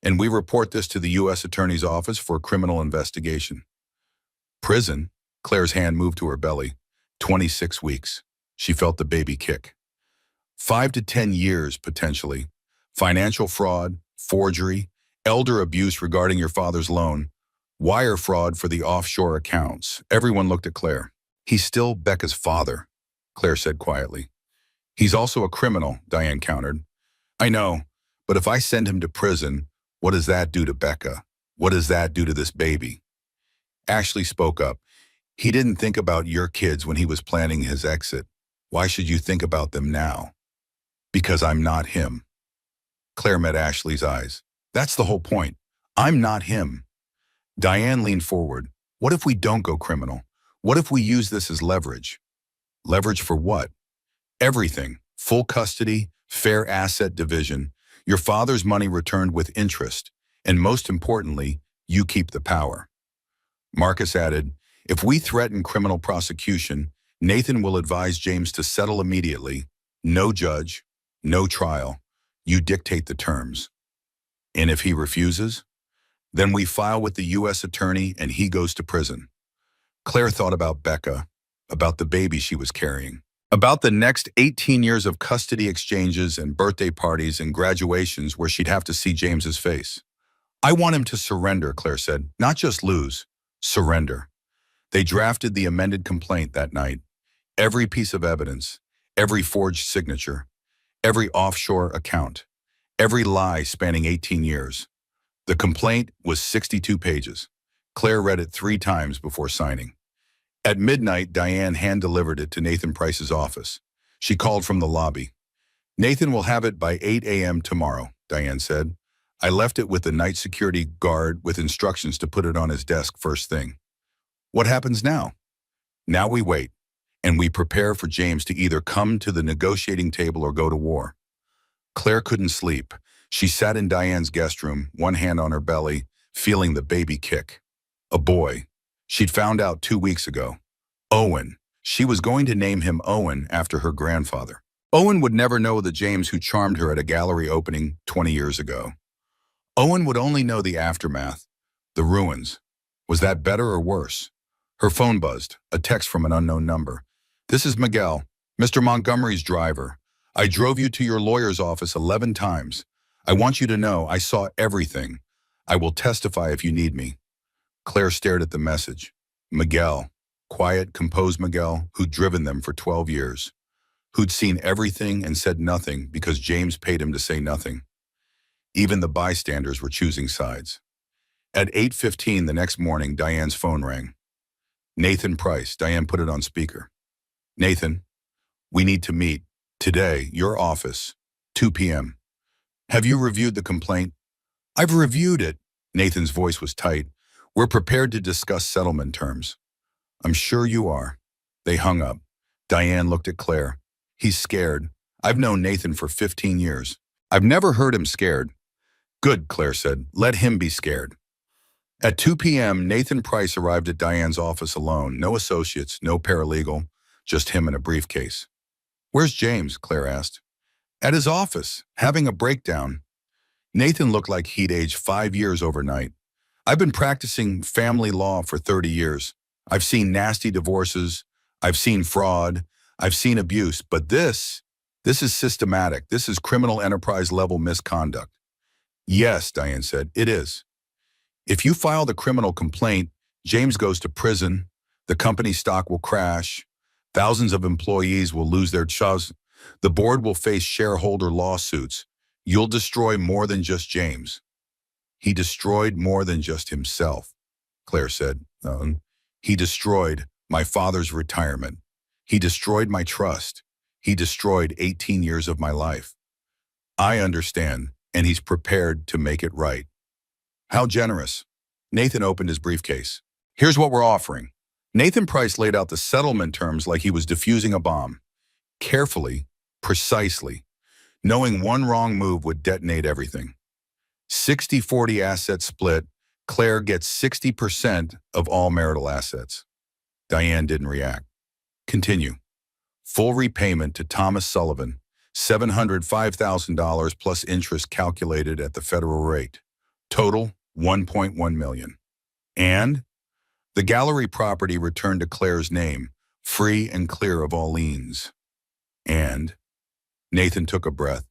and we report this to the U.S. Attorney's Office for criminal investigation. Prison? Claire's hand moved to her belly. 26 weeks. She felt the baby kick. 5 to 10 years, potentially. Financial fraud, forgery, elder abuse regarding your father's loan, wire fraud for the offshore accounts. Everyone looked at Claire. He's still Becca's father, Claire said quietly. He's also a criminal, Diane countered. I know, but if I send him to prison, what does that do to Becca? What does that do to this baby? Ashley spoke up. He didn't think about your kids when he was planning his exit. Why should you think about them now? Because I'm not him. Claire met Ashley's eyes. That's the whole point. I'm not him. Diane leaned forward. What if we don't go criminal? What if we use this as leverage? Leverage for what? Everything. Full custody, fair asset division, your father's money returned with interest, and most importantly, you keep the power. Marcus added, if we threaten criminal prosecution, Nathan will advise James to settle immediately. No judge, no trial. You dictate the terms. And if he refuses, then we file with the U.S. attorney and he goes to prison. Claire thought about Becca, about the baby she was carrying, about the next 18 years of custody exchanges and birthday parties and graduations where she'd have to see James's face. I want him to surrender, Claire said, not just lose, surrender. They drafted the amended complaint that night. Every piece of evidence, every forged signature, every offshore account, every lie spanning 18 years. The complaint was 62 pages. Claire read it 3 times before signing. At midnight, Diane hand-delivered it to Nathan Price's office. She called from the lobby. "Nathan will have it by 8 a.m. tomorrow," Diane said. "I left it with the night security guard with instructions to put it on his desk first thing." "What happens now?" "Now we wait, and we prepare for James to either come to the negotiating table or go to war." Claire couldn't sleep. She sat in Diane's guest room, one hand on her belly, feeling the baby kick. A boy. She'd found out 2 weeks ago. Owen. She was going to name him Owen after her grandfather. Owen would never know the James who charmed her at a gallery opening 20 years ago. Owen would only know the aftermath, the ruins. Was that better or worse? Her phone buzzed, a text from an unknown number. "This is Miguel, Mr. Montgomery's driver. I drove you to your lawyer's office 11 times. I want you to know I saw everything. I will testify if you need me." Claire stared at the message. Miguel, quiet, composed Miguel, who'd driven them for 12 years. Who'd seen everything and said nothing because James paid him to say nothing. Even the bystanders were choosing sides. At 8:15 the next morning, Diane's phone rang. "Nathan Price." Diane put it on speaker. "Nathan, we need to meet. Today, your office, 2 p.m. Have you reviewed the complaint?" "I've reviewed it." Nathan's voice was tight. "We're prepared to discuss settlement terms." "I'm sure you are." They hung up. Diane looked at Claire. "He's scared. I've known Nathan for 15 years. I've never heard him scared." "Good," Claire said. "Let him be scared." At 2 p.m., Nathan Price arrived at Diane's office alone. No associates, no paralegal, just him and a briefcase. "Where's James?" Claire asked. "At his office, having a breakdown." Nathan looked like he'd aged 5 years overnight. "I've been practicing family law for 30 years. I've seen nasty divorces. I've seen fraud. I've seen abuse. But this is systematic. This is criminal enterprise level misconduct." "Yes," Diane said, "it is. If you file the criminal complaint, James goes to prison, the company's stock will crash, thousands of employees will lose their jobs, the board will face shareholder lawsuits. You'll destroy more than just James." "He destroyed more than just himself," Claire said. "He destroyed my father's retirement. He destroyed my trust. He destroyed 18 years of my life. I understand, and he's prepared to make it right." "How generous." Nathan opened his briefcase. "Here's what we're offering." Nathan Price laid out the settlement terms like he was defusing a bomb. Carefully, precisely, knowing one wrong move would detonate everything. 60-40 asset split. Claire gets 60% of all marital assets. Diane didn't react. "Continue. Full repayment to Thomas Sullivan, $705,000 plus interest calculated at the federal rate. Total, $1.1 million. And the gallery property returned to Claire's name, free and clear of all liens. And Nathan took a breath.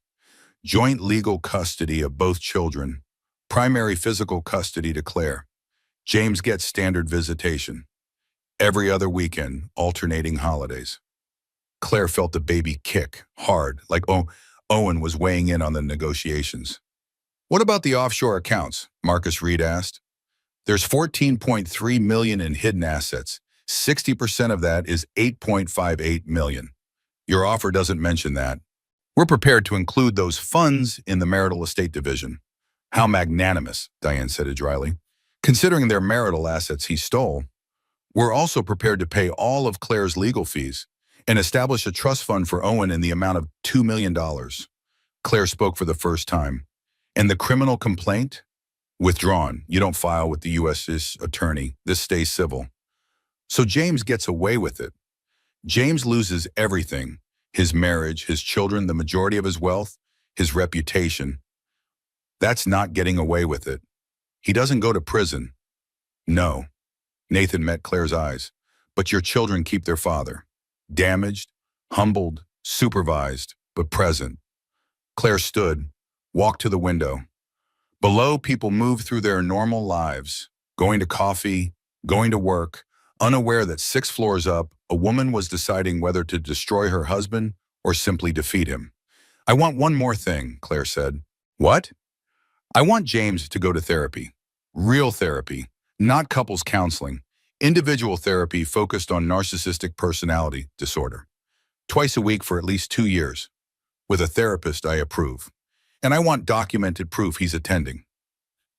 Joint legal custody of both children, primary physical custody to Claire. James gets standard visitation. Every other weekend, alternating holidays. Claire felt the baby kick, hard, like Owen was weighing in on the negotiations. "What about the offshore accounts?" Marcus Reed asked. "There's $14.3 million in hidden assets. 60% of that is $8.58 million. Your offer doesn't mention that. We're prepared to include those funds in the marital estate division." "How magnanimous," Diane said dryly. "Considering their marital assets he stole. We're also prepared to pay all of Claire's legal fees and establish a trust fund for Owen in the amount of $2 million. Claire spoke for the first time. "And the criminal complaint?" "Withdrawn. You don't file with the U.S.'s attorney. This stays civil." "So James gets away with it." "James loses everything. His marriage, his children, the majority of his wealth, his reputation. That's not getting away with it. He doesn't go to prison." "No." Nathan met Claire's eyes. "But your children keep their father. Damaged, humbled, supervised, but present." Claire stood, walked to the window. Below, people moved through their normal lives, going to coffee, going to work, unaware that 6 floors up, a woman was deciding whether to destroy her husband or simply defeat him. "I want one more thing," Claire said. "What?" "I want James to go to therapy. Real therapy, not couples counseling. Individual therapy focused on narcissistic personality disorder. Twice a week for at least 2 years. With a therapist I approve. And I want documented proof he's attending.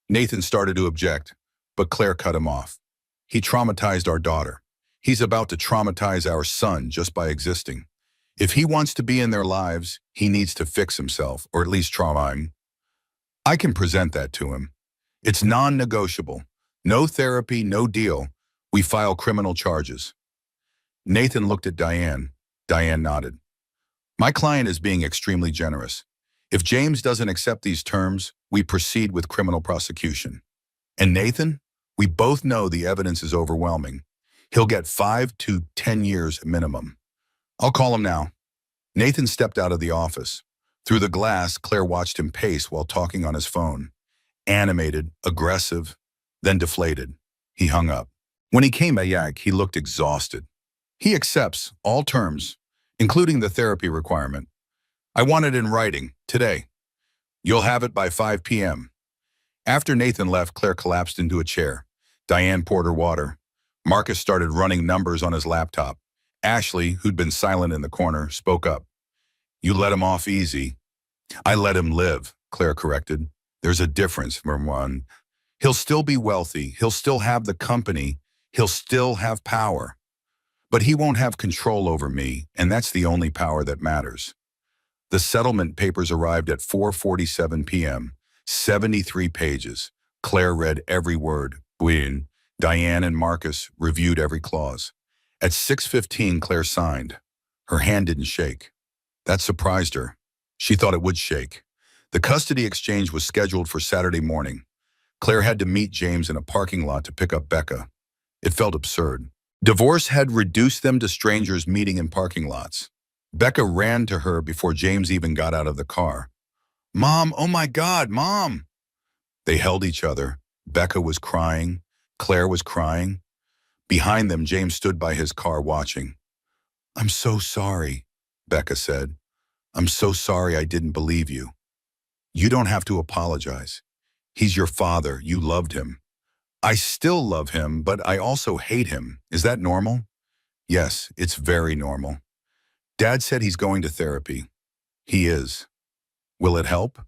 Nathan started to object, but Claire cut him off. He traumatized our daughter. He's about to traumatize our son just by existing. If he wants to be in their lives, he needs to fix himself, or at least trauma him. I can present that to him. It's non-negotiable. No therapy, no deal. We file criminal charges. Nathan looked at Diane. Diane nodded. My client is being extremely generous. If James doesn't accept these terms, we proceed with criminal prosecution. And Nathan, we both know the evidence is overwhelming. He'll get 5 to 10 years minimum. I'll call him now. Nathan stepped out of the office. Through the glass, Claire watched him pace while talking on his phone. Animated, aggressive, then deflated. He hung up. When he came back, he looked exhausted. He accepts all terms, including the therapy requirement. I want it in writing, today. You'll have it by 5 p.m. After Nathan left, Claire collapsed into a chair. Diane poured her water. Marcus started running numbers on his laptop. Ashley, who'd been silent in the corner, spoke up. You let him off easy. I let him live, Claire corrected. There's a difference, Marwan. He'll still be wealthy. He'll still have the company. He'll still have power. But he won't have control over me, and that's the only power that matters. The settlement papers arrived at 4:47 p.m., 73 pages. Claire read every word. When Diane and Marcus reviewed every clause. At 6:15, Claire signed. Her hand didn't shake. That surprised her. She thought it would shake. The custody exchange was scheduled for Saturday morning. Claire had to meet James in a parking lot to pick up Becca. It felt absurd. Divorce had reduced them to strangers meeting in parking lots. Becca ran to her before James even got out of the car. Mom, oh my God, Mom! They held each other. Becca was crying. Claire was crying. Behind them, James stood by his car watching. I'm so sorry, Becca said. I'm so sorry I didn't believe you. You don't have to apologize. He's your father. You loved him. I still love him, but I also hate him. Is that normal? Yes, it's very normal. Dad said he's going to therapy. He is. Will it help?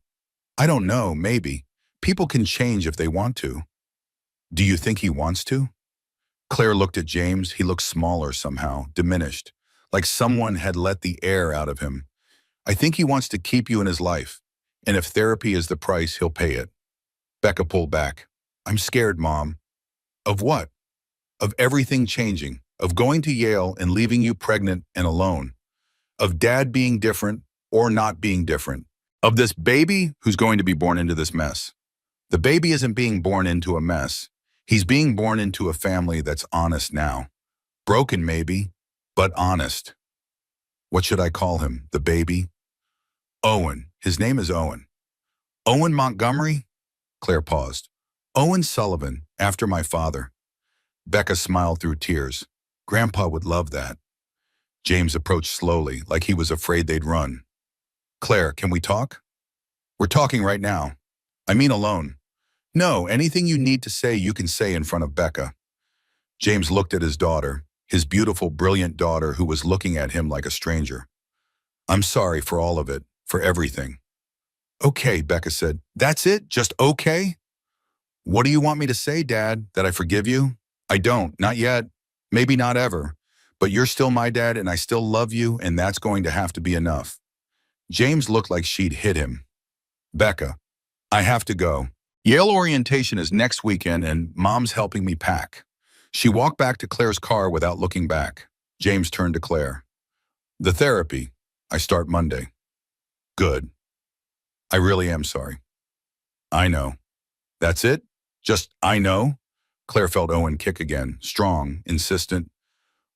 I don't know, maybe. People can change if they want to. Do you think he wants to? Claire looked at James. He looked smaller somehow, diminished, like someone had let the air out of him. I think he wants to keep you in his life, and if therapy is the price, he'll pay it. Becca pulled back. I'm scared, Mom. Of what? Of everything changing, of going to Yale and leaving you pregnant and alone, of Dad being different or not being different, of this baby who's going to be born into this mess. The baby isn't being born into a mess. He's being born into a family that's honest now. Broken maybe, but honest. What should I call him? The baby? Owen. His name is Owen. Owen Montgomery? Claire paused. Owen Sullivan, after my father. Becca smiled through tears. Grandpa would love that. James approached slowly, like he was afraid they'd run. Claire, can we talk? We're talking right now. I mean alone. No, anything you need to say, you can say in front of Becca. James looked at his daughter, his beautiful, brilliant daughter who was looking at him like a stranger. I'm sorry for all of it, for everything. Okay, Becca said. That's it? Just okay? What do you want me to say, Dad? That I forgive you? I don't, not yet. Maybe not ever. But you're still my dad and I still love you and that's going to have to be enough. James looked like she'd hit him. Becca, I have to go. Yale orientation is next weekend and Mom's helping me pack. She walked back to Claire's car without looking back. James turned to Claire. The therapy. I start Monday. Good. I really am sorry. I know. That's it? Just, I know? Claire felt Owen kick again, strong, insistent.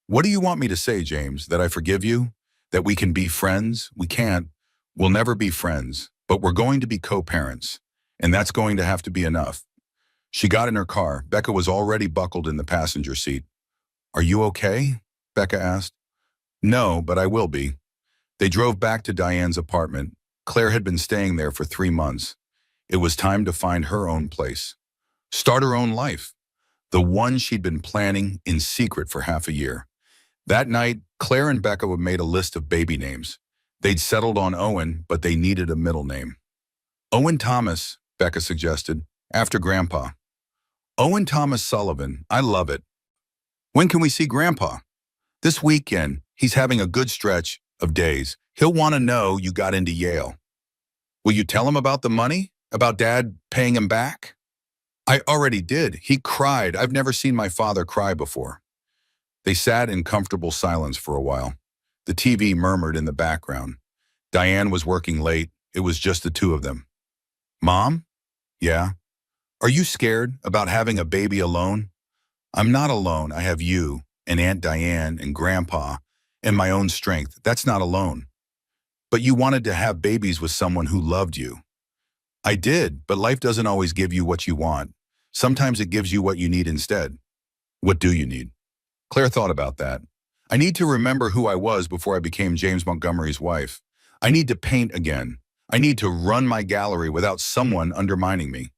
What do you want me to say, James? That I forgive you? That we can be friends? We can't. We'll never be friends, but we're going to be co-parents, and that's going to have to be enough. She got in her car. Becca was already buckled in the passenger seat. Are you okay? Becca asked. No, but I will be. They drove back to Diane's apartment. Claire had been staying there for 3 months. It was time to find her own place. Start her own life. the one she'd been planning in secret for half a year. That night, Claire and Becca had made a list of baby names. They'd settled on Owen, but they needed a middle name. Owen Thomas, Becca suggested, after Grandpa. Owen Thomas Sullivan, I love it. When can we see Grandpa? This weekend. He's having a good stretch of days. He'll want to know you got into Yale. Will you tell him about the money? About Dad paying him back? I already did. He cried. I've never seen my father cry before. They sat in comfortable silence for a while. The TV murmured in the background. Diane was working late. It was just the two of them. Mom? Yeah. Are you scared about having a baby alone? I'm not alone. I have you and Aunt Diane and Grandpa and my own strength. That's not alone. But you wanted to have babies with someone who loved you. I did, but life doesn't always give you what you want. Sometimes it gives you what you need instead. What do you need? Claire thought about that. I need to remember who I was before I became James Montgomery's wife. I need to paint again. I need to run my gallery without someone undermining me.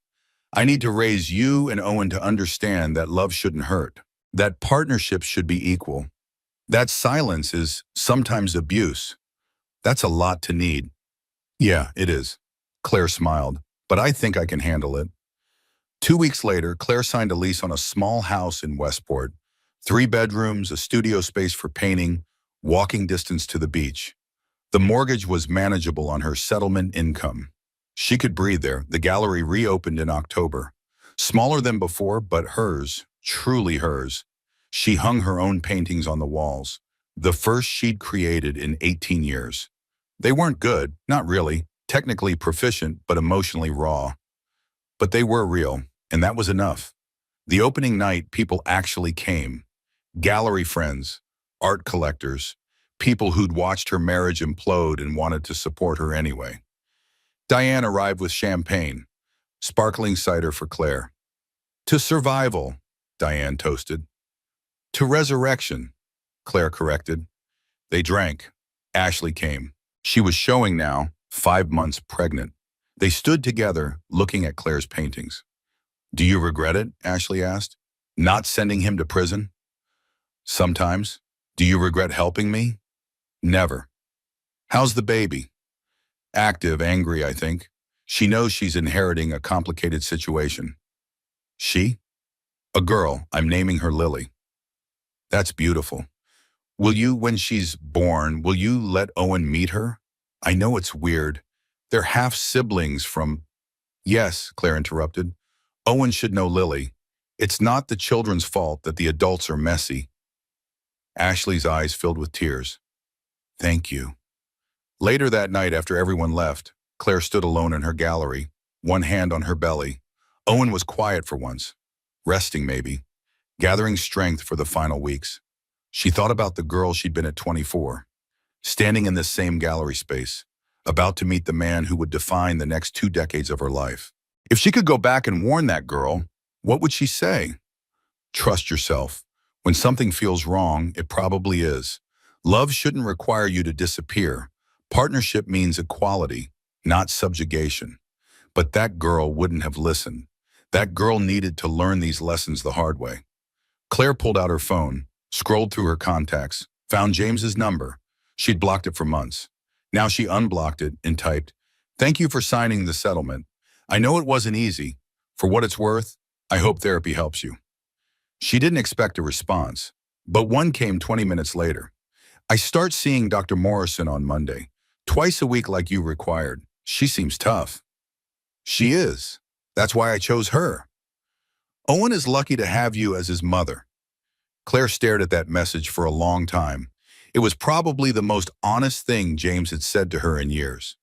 I need to raise you and Owen to understand that love shouldn't hurt, that partnerships should be equal, that silence is sometimes abuse. That's a lot to need. Yeah, it is. Claire smiled, but I think I can handle it. 2 weeks later, Claire signed a lease on a small house in Westport. 3 bedrooms, a studio space for painting, walking distance to the beach. The mortgage was manageable on her settlement income. She could breathe there. The gallery reopened in October. Smaller than before, but hers, truly hers. She hung her own paintings on the walls, the first she'd created in 18 years. They weren't good, not really, technically proficient, but emotionally raw. But they were real, and that was enough. The opening night, people actually came. Gallery friends, art collectors, people who'd watched her marriage implode and wanted to support her anyway. Diane arrived with champagne, sparkling cider for Claire. To survival, Diane toasted. To resurrection, Claire corrected. They drank. Ashley came. She was showing now, 5 months pregnant. They stood together, looking at Claire's paintings. Do you regret it? Ashley asked. Not sending him to prison? Sometimes. Do you regret helping me? Never. How's the baby? Active, angry, I think. She knows she's inheriting a complicated situation. She? A girl. I'm naming her Lily. That's beautiful. Will you, when she's born, will you let Owen meet her? I know it's weird. They're half siblings from... Yes, Claire interrupted. Owen should know Lily. It's not the children's fault that the adults are messy. Ashley's eyes filled with tears. Thank you. Later that night, after everyone left, Claire stood alone in her gallery, one hand on her belly. Owen was quiet for once, resting maybe, gathering strength for the final weeks. She thought about the girl she'd been at 24, standing in this same gallery space, about to meet the man who would define the next 2 decades of her life. If she could go back and warn that girl, what would she say? Trust yourself. When something feels wrong, it probably is. Love shouldn't require you to disappear. Partnership means equality, not subjugation. But that girl wouldn't have listened. That girl needed to learn these lessons the hard way. Claire pulled out her phone, scrolled through her contacts, found James's number. She'd blocked it for months. Now she unblocked it and typed, "Thank you for signing the settlement. I know it wasn't easy. For what it's worth, I hope therapy helps you." She didn't expect a response, but one came 20 minutes later. I start seeing Dr. Morrison on Monday, twice a week like you required. She seems tough. She is. That's why I chose her. Owen is lucky to have you as his mother. Claire stared at that message for a long time. It was probably the most honest thing James had said to her in years.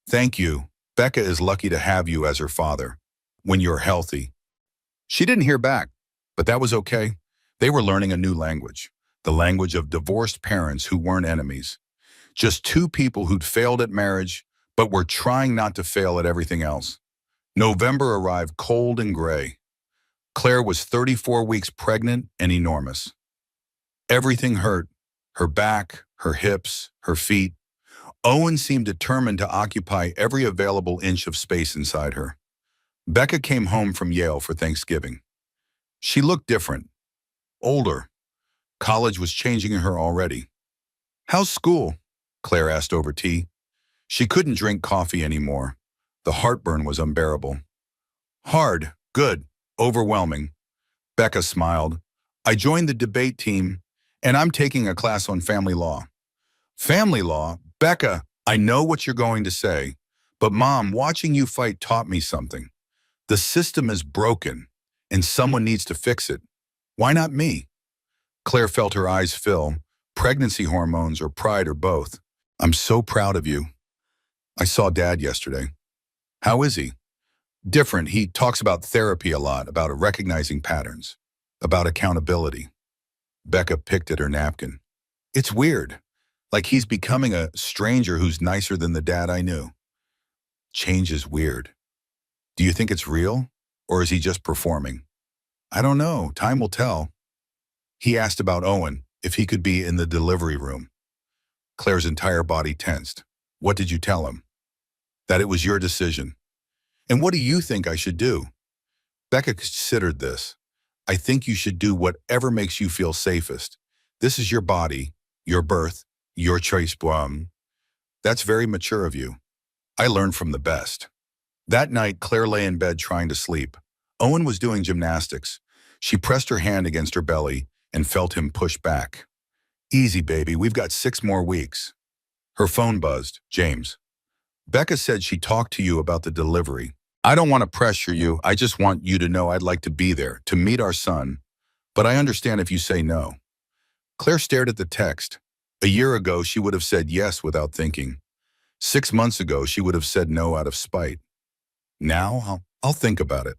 Thank you. Becca is lucky to have you as her father. When you're healthy. She didn't hear back, but that was okay. They were learning a new language, the language of divorced parents who weren't enemies. Just 2 people who'd failed at marriage, but were trying not to fail at everything else. November arrived cold and gray. Claire was 34 weeks pregnant and enormous. Everything hurt. Her back, her hips, her feet. Owen seemed determined to occupy every available inch of space inside her. Becca came home from Yale for Thanksgiving. She looked different, older. College was changing her already. How's school? Claire asked over tea. She couldn't drink coffee anymore. The heartburn was unbearable. Hard, good, overwhelming. Becca smiled. I joined the debate team, and I'm taking a class on family law. Family law? Becca, I know what you're going to say, but Mom, watching you fight taught me something. The system is broken, and someone needs to fix it. Why not me? Claire felt her eyes fill, pregnancy hormones or pride or both. I'm so proud of you. I saw Dad yesterday. How is he? Different. He talks about therapy a lot, about recognizing patterns, about accountability. Becca picked at her napkin. It's weird. Like he's becoming a stranger who's nicer than the dad I knew. Change is weird. Do you think it's real? Or is he just performing? I don't know. Time will tell. He asked about Owen, if he could be in the delivery room. Claire's entire body tensed. What did you tell him? That it was your decision. And what do you think I should do? Becca considered this. I think you should do whatever makes you feel safest. This is your body, your birth, your choice. That's very mature of you. I learned from the best. That night, Claire lay in bed trying to sleep. Owen was doing gymnastics. She pressed her hand against her belly and felt him push back. Easy, baby, we've got 6 more weeks. Her phone buzzed. James. Becca said she talked to you about the delivery. I don't want to pressure you. I just want you to know I'd like to be there, to meet our son. But I understand if you say no. Claire stared at the text. A year ago, she would have said yes without thinking. 6 months ago, she would have said no out of spite. Now, I'll think about it.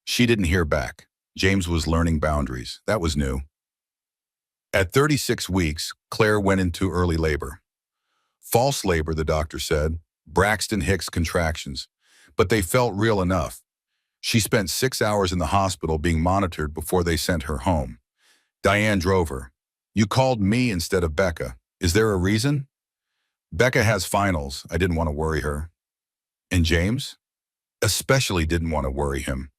She didn't hear back. James was learning boundaries. That was new. At 36 weeks, Claire went into early labor. False labor, the doctor said. Braxton Hicks contractions. But they felt real enough. She spent 6 hours in the hospital being monitored before they sent her home. Diane drove her. You called me instead of Becca. Is there a reason? Becca has finals. I didn't want to worry her. And James? Especially didn't want to worry him.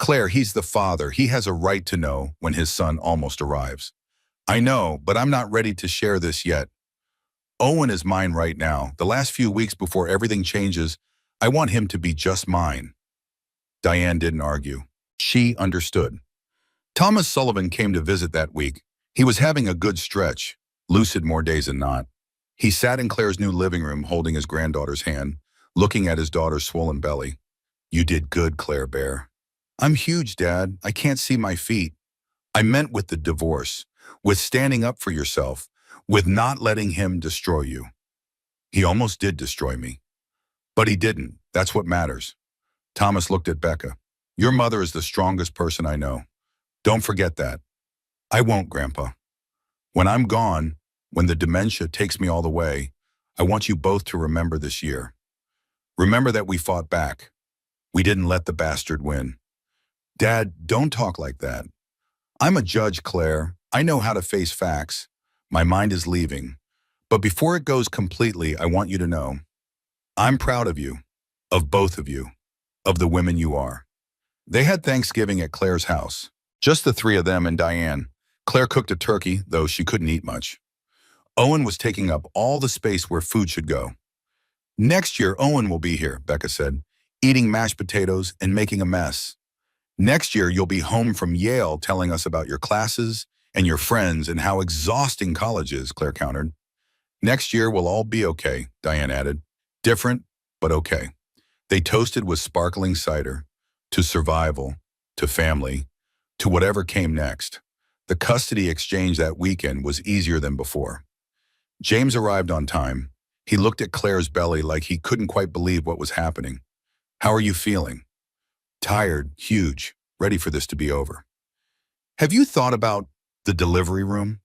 Claire, he's the father. He has a right to know when his son almost arrives. I know, but I'm not ready to share this yet. Owen is mine right now. The last few weeks before everything changes, I want him to be just mine. Diane didn't argue. She understood. Thomas Sullivan came to visit that week. He was having a good stretch, lucid more days than not. He sat in Claire's new living room holding his granddaughter's hand, looking at his daughter's swollen belly. You did good, Claire Bear. I'm huge, Dad. I can't see my feet. I meant with the divorce, with standing up for yourself, with not letting him destroy you. He almost did destroy me. But he didn't. That's what matters. Thomas looked at Becca. Your mother is the strongest person I know. Don't forget that. I won't, Grandpa. When I'm gone, when the dementia takes me all the way, I want you both to remember this year. Remember that we fought back. We didn't let the bastard win. Dad, don't talk like that. I'm a judge, Claire. I know how to face facts. My mind is leaving. But before it goes completely, I want you to know, I'm proud of you, of both of you, of the women you are. They had Thanksgiving at Claire's house. Just the 3 of them and Diane. Claire cooked a turkey, though she couldn't eat much. Owen was taking up all the space where food should go. Next year, Owen will be here, Becca said, eating mashed potatoes and making a mess. Next year, you'll be home from Yale telling us about your classes and your friends and how exhausting college is, Claire countered. Next year, we'll all be okay, Diane added. Different, but okay. They toasted with sparkling cider, to survival, to family, to whatever came next. The custody exchange that weekend was easier than before. James arrived on time. He looked at Claire's belly like he couldn't quite believe what was happening. How are you feeling? Tired, huge, ready for this to be over. Have you thought about the delivery room?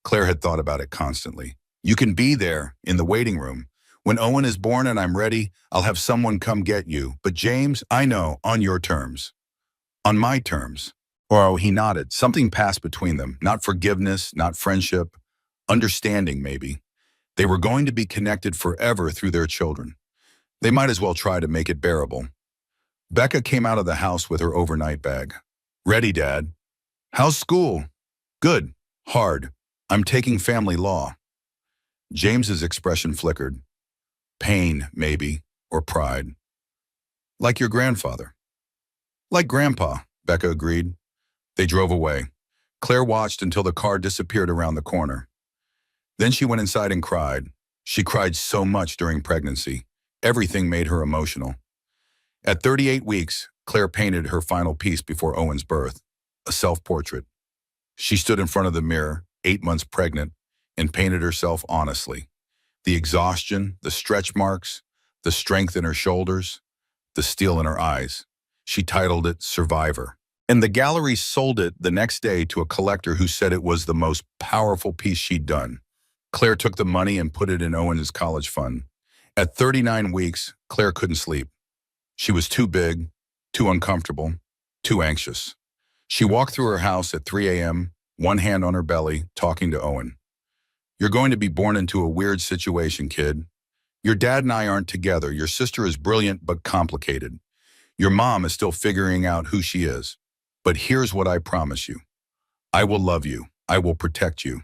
Claire had thought about it constantly. You can be there, in the waiting room. When Owen is born and I'm ready, I'll have someone come get you. But James, I know, on your terms. On my terms. Oh, he nodded. Something passed between them. Not forgiveness, not friendship. Understanding, maybe. They were going to be connected forever through their children. They might as well try to make it bearable. Becca came out of the house with her overnight bag. Ready, Dad. How's school? Good. Hard. I'm taking family law. James's expression flickered. Pain, maybe, or pride. Like your grandfather. Like Grandpa, Becca agreed. They drove away. Claire watched until the car disappeared around the corner. Then she went inside and cried. She cried so much during pregnancy. Everything made her emotional. At 38 weeks, Claire painted her final piece before Owen's birth, a self-portrait. She stood in front of the mirror, 8 months pregnant, and painted herself honestly. The exhaustion, the stretch marks, the strength in her shoulders, the steel in her eyes. She titled it Survivor. And the gallery sold it the next day to a collector who said it was the most powerful piece she'd done. Claire took the money and put it in Owen's college fund. At 39 weeks, Claire couldn't sleep. She was too big, too uncomfortable, too anxious. She walked through her house at 3 a.m., one hand on her belly, talking to Owen. You're going to be born into a weird situation, kid. Your dad and I aren't together. Your sister is brilliant but complicated. Your mom is still figuring out who she is. But here's what I promise you. I will love you. I will protect you.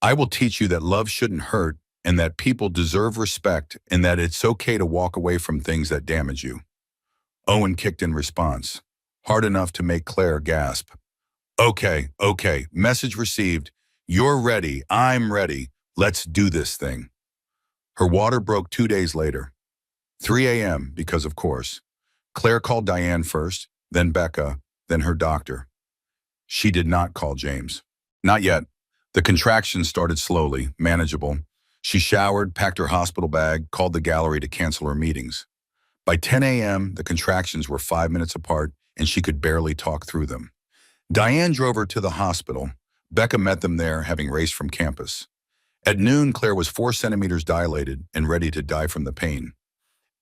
I will teach you that love shouldn't hurt and that people deserve respect and that it's okay to walk away from things that damage you. Owen kicked in response, hard enough to make Claire gasp. Okay, message received. You're ready. I'm ready. Let's do this thing. Her water broke 2 days later. 3 a.m. because of course. Claire called Diane first, then Becca, then her doctor. She did not call James. Not yet. The contractions started slowly, manageable. She showered, packed her hospital bag, called the gallery to cancel her meetings. By 10 a.m., the contractions were 5 minutes apart, and she could barely talk through them. Diane drove her to the hospital. Becca met them there, having raced from campus. At noon, Claire was 4 centimeters dilated and ready to die from the pain.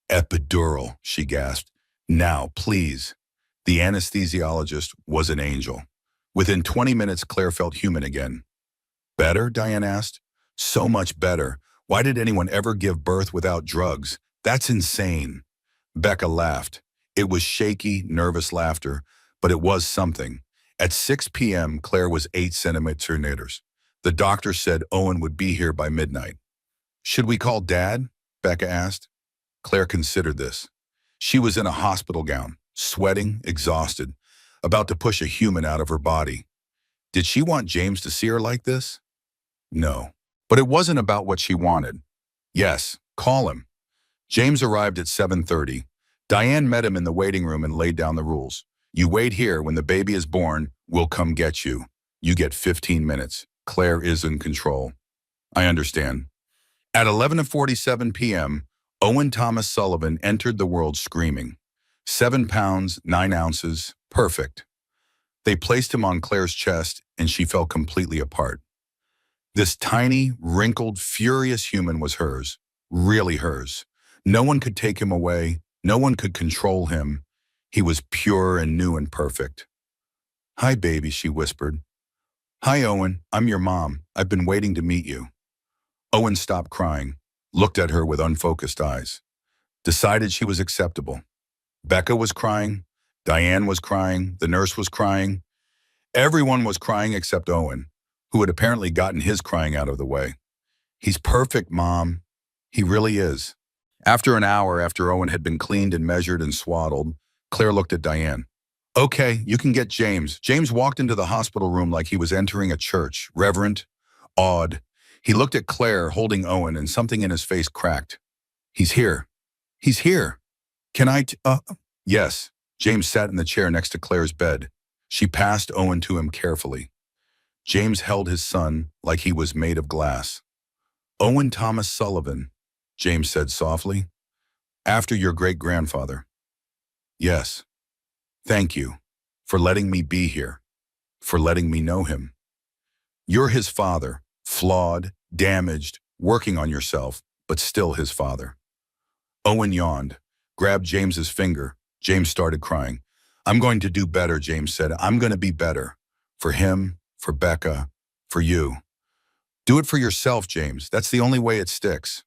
Epidural, she gasped. Now, please. The anesthesiologist was an angel. Within 20 minutes, Claire felt human again. Better? Diane asked. So much better. Why did anyone ever give birth without drugs? That's insane. Becca laughed. It was shaky, nervous laughter, but it was something. At 6 p.m., Claire was 8 centimeters. The doctor said Owen would be here by midnight. Should we call Dad? Becca asked. Claire considered this. She was in a hospital gown, sweating, exhausted, about to push a human out of her body. Did she want James to see her like this? No. But it wasn't about what she wanted. Yes, call him. James arrived at 7:30. Diane met him in the waiting room and laid down the rules. You wait here. When the baby is born, we'll come get you. You get 15 minutes. Claire is in control. I understand. At 11:47 p.m., Owen Thomas Sullivan entered the world screaming. 7 pounds, 9 ounces, perfect. They placed him on Claire's chest, and she fell completely apart. This tiny, wrinkled, furious human was hers, really hers. No one could take him away. No one could control him. He was pure and new and perfect. Hi, baby, she whispered. Hi, Owen. I'm your mom. I've been waiting to meet you. Owen stopped crying, looked at her with unfocused eyes, decided she was acceptable. Becca was crying. Diane was crying. The nurse was crying. Everyone was crying except Owen, who had apparently gotten his crying out of the way. He's perfect, Mom. He really is. After an hour after Owen had been cleaned and measured and swaddled, Claire looked at Diane. Okay, you can get James. James walked into the hospital room like he was entering a church, reverent, awed. He looked at Claire holding Owen and something in his face cracked. He's here. He's here. Can I Yes. James sat in the chair next to Claire's bed. She passed Owen to him carefully. James held his son like he was made of glass. Owen Thomas Sullivan, James said softly. After your great-grandfather. Yes. Thank you for letting me be here, for letting me know him. You're his father, flawed, damaged, working on yourself, but still his father. Owen yawned, grabbed James's finger. James started crying. I'm going to do better, James said. I'm going to be better. For him, for Becca, for you. Do it for yourself, James. That's the only way it sticks.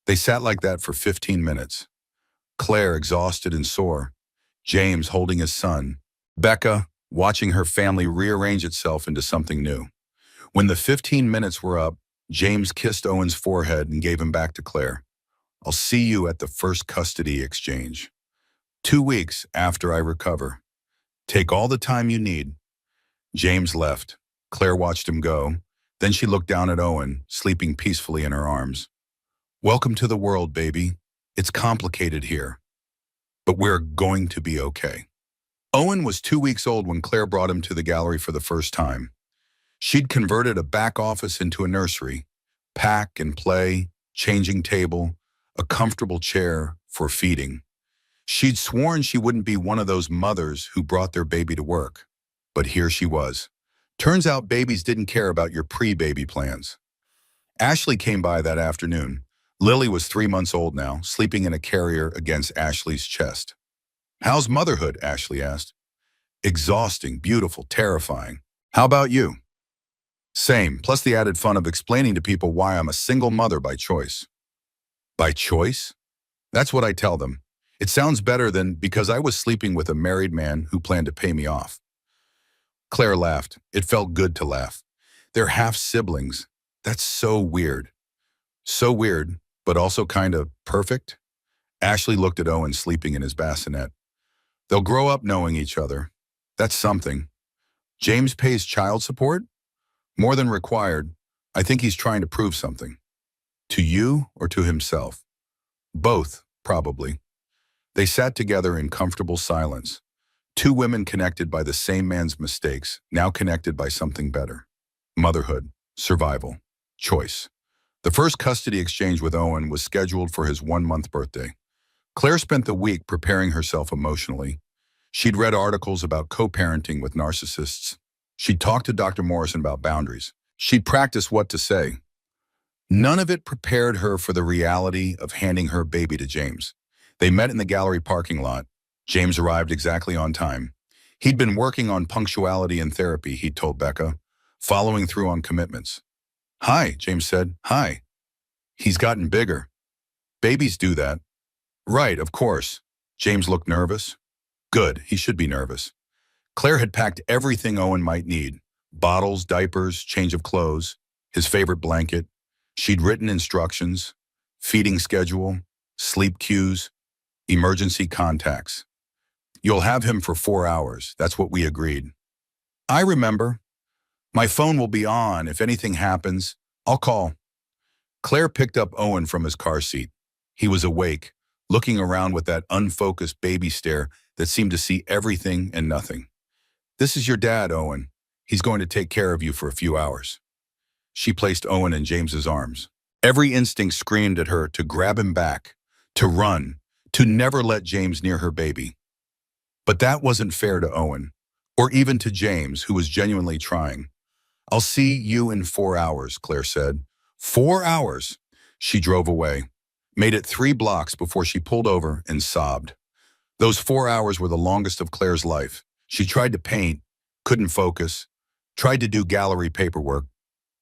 They sat like that for 15 minutes. Claire exhausted and sore. James holding his son. Becca, watching her family rearrange itself into something new. When the 15 minutes were up, James kissed Owen's forehead and gave him back to Claire. I'll see you at the first custody exchange. 2 weeks after I recover. Take all the time you need. James left. Claire watched him go. Then she looked down at Owen, sleeping peacefully in her arms. Welcome to the world, baby. It's complicated here, but we're going to be okay. Owen was 2 weeks old when Claire brought him to the gallery for the first time. She'd converted a back office into a nursery. Pack and play, changing table, a comfortable chair for feeding. She'd sworn she wouldn't be one of those mothers who brought their baby to work. But here she was. Turns out babies didn't care about your pre-baby plans. Ashley came by that afternoon. Lily was 3 months old now, sleeping in a carrier against Ashley's chest. How's motherhood? Ashley asked. Exhausting, beautiful, terrifying. How about you? Same, plus the added fun of explaining to people why I'm a single mother by choice. By choice? That's what I tell them. It sounds better than because I was sleeping with a married man who planned to pay me off. Claire laughed. It felt good to laugh. They're half siblings. That's so weird. So weird, but also kind of perfect. Ashley looked at Owen sleeping in his bassinet. They'll grow up knowing each other. That's something. James pays child support? More than required. I think he's trying to prove something. To you or to himself? Both, probably. They sat together in comfortable silence. Two women connected by the same man's mistakes, now connected by something better. Motherhood, survival, choice. The first custody exchange with Owen was scheduled for his 1-month birthday. Claire spent the week preparing herself emotionally. She'd read articles about co-parenting with narcissists. She'd talked to Dr. Morrison about boundaries. She'd practiced what to say. None of it prepared her for the reality of handing her baby to James. They met in the gallery parking lot. James arrived exactly on time. He'd been working on punctuality and therapy, he'd told Becca, following through on commitments. Hi, James said. Hi. He's gotten bigger. Babies do that. Right, of course. James looked nervous. Good, he should be nervous. Claire had packed everything Owen might need. Bottles, diapers, change of clothes, his favorite blanket. She'd written instructions, feeding schedule, sleep cues, emergency contacts. You'll have him for 4 hours. That's what we agreed. I remember. My phone will be on. If anything happens, I'll call. Claire picked up Owen from his car seat. He was awake, looking around with that unfocused baby stare that seemed to see everything and nothing. This is your dad, Owen. He's going to take care of you for a few hours. She placed Owen in James's arms. Every instinct screamed at her to grab him back, to run, to never let James near her baby. But that wasn't fair to Owen, or even to James, who was genuinely trying. I'll see you in 4 hours, Claire said. 4 hours. She drove away, made it 3 blocks before she pulled over and sobbed. Those 4 hours were the longest of Claire's life. She tried to paint, couldn't focus, tried to do gallery paperwork,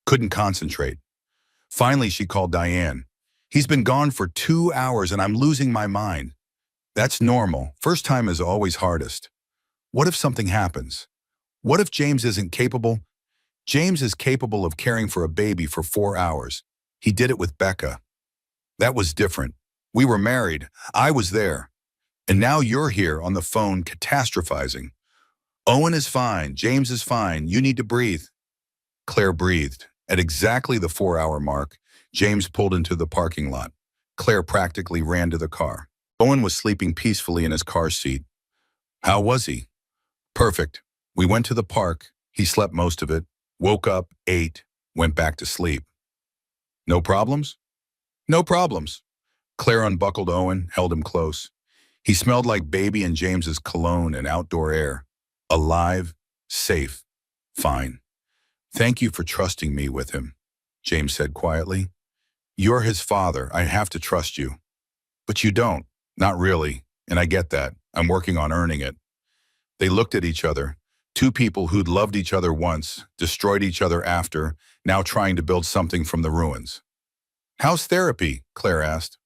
couldn't concentrate. Finally, she called Diane. He's been gone for 2 hours and I'm losing my mind. That's normal. First time is always hardest. What if something happens? What if James isn't capable? James is capable of caring for a baby for 4 hours. He did it with Becca. That was different. We were married. I was there. And now you're here on the phone catastrophizing. Owen is fine. James is fine. You need to breathe. Claire breathed. At exactly the 4-hour mark, James pulled into the parking lot. Claire practically ran to the car. Owen was sleeping peacefully in his car seat. How was he? Perfect. We went to the park. He slept most of it. Woke up, ate, went back to sleep. No problems? No problems. Claire unbuckled Owen, held him close. He smelled like baby and James's cologne and outdoor air. Alive, safe, fine. Thank you for trusting me with him, James said quietly. You're his father. I have to trust you. But you don't. Not really. And I get that. I'm working on earning it. They looked at each other. Two people who'd loved each other once, destroyed each other after, now trying to build something from the ruins. How's therapy? Claire asked.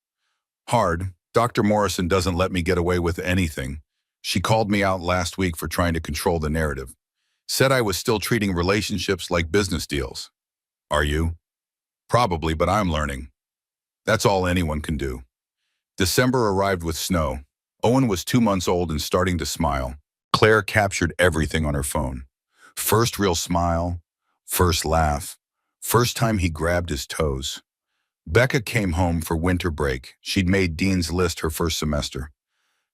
Hard. Dr. Morrison doesn't let me get away with anything. She called me out last week for trying to control the narrative. Said I was still treating relationships like business deals. Are you? Probably, but I'm learning. That's all anyone can do. December arrived with snow. Owen was 2 months old and starting to smile. Claire captured everything on her phone. First real smile, first laugh, first time he grabbed his toes. Becca came home for winter break. She'd made Dean's List her first semester.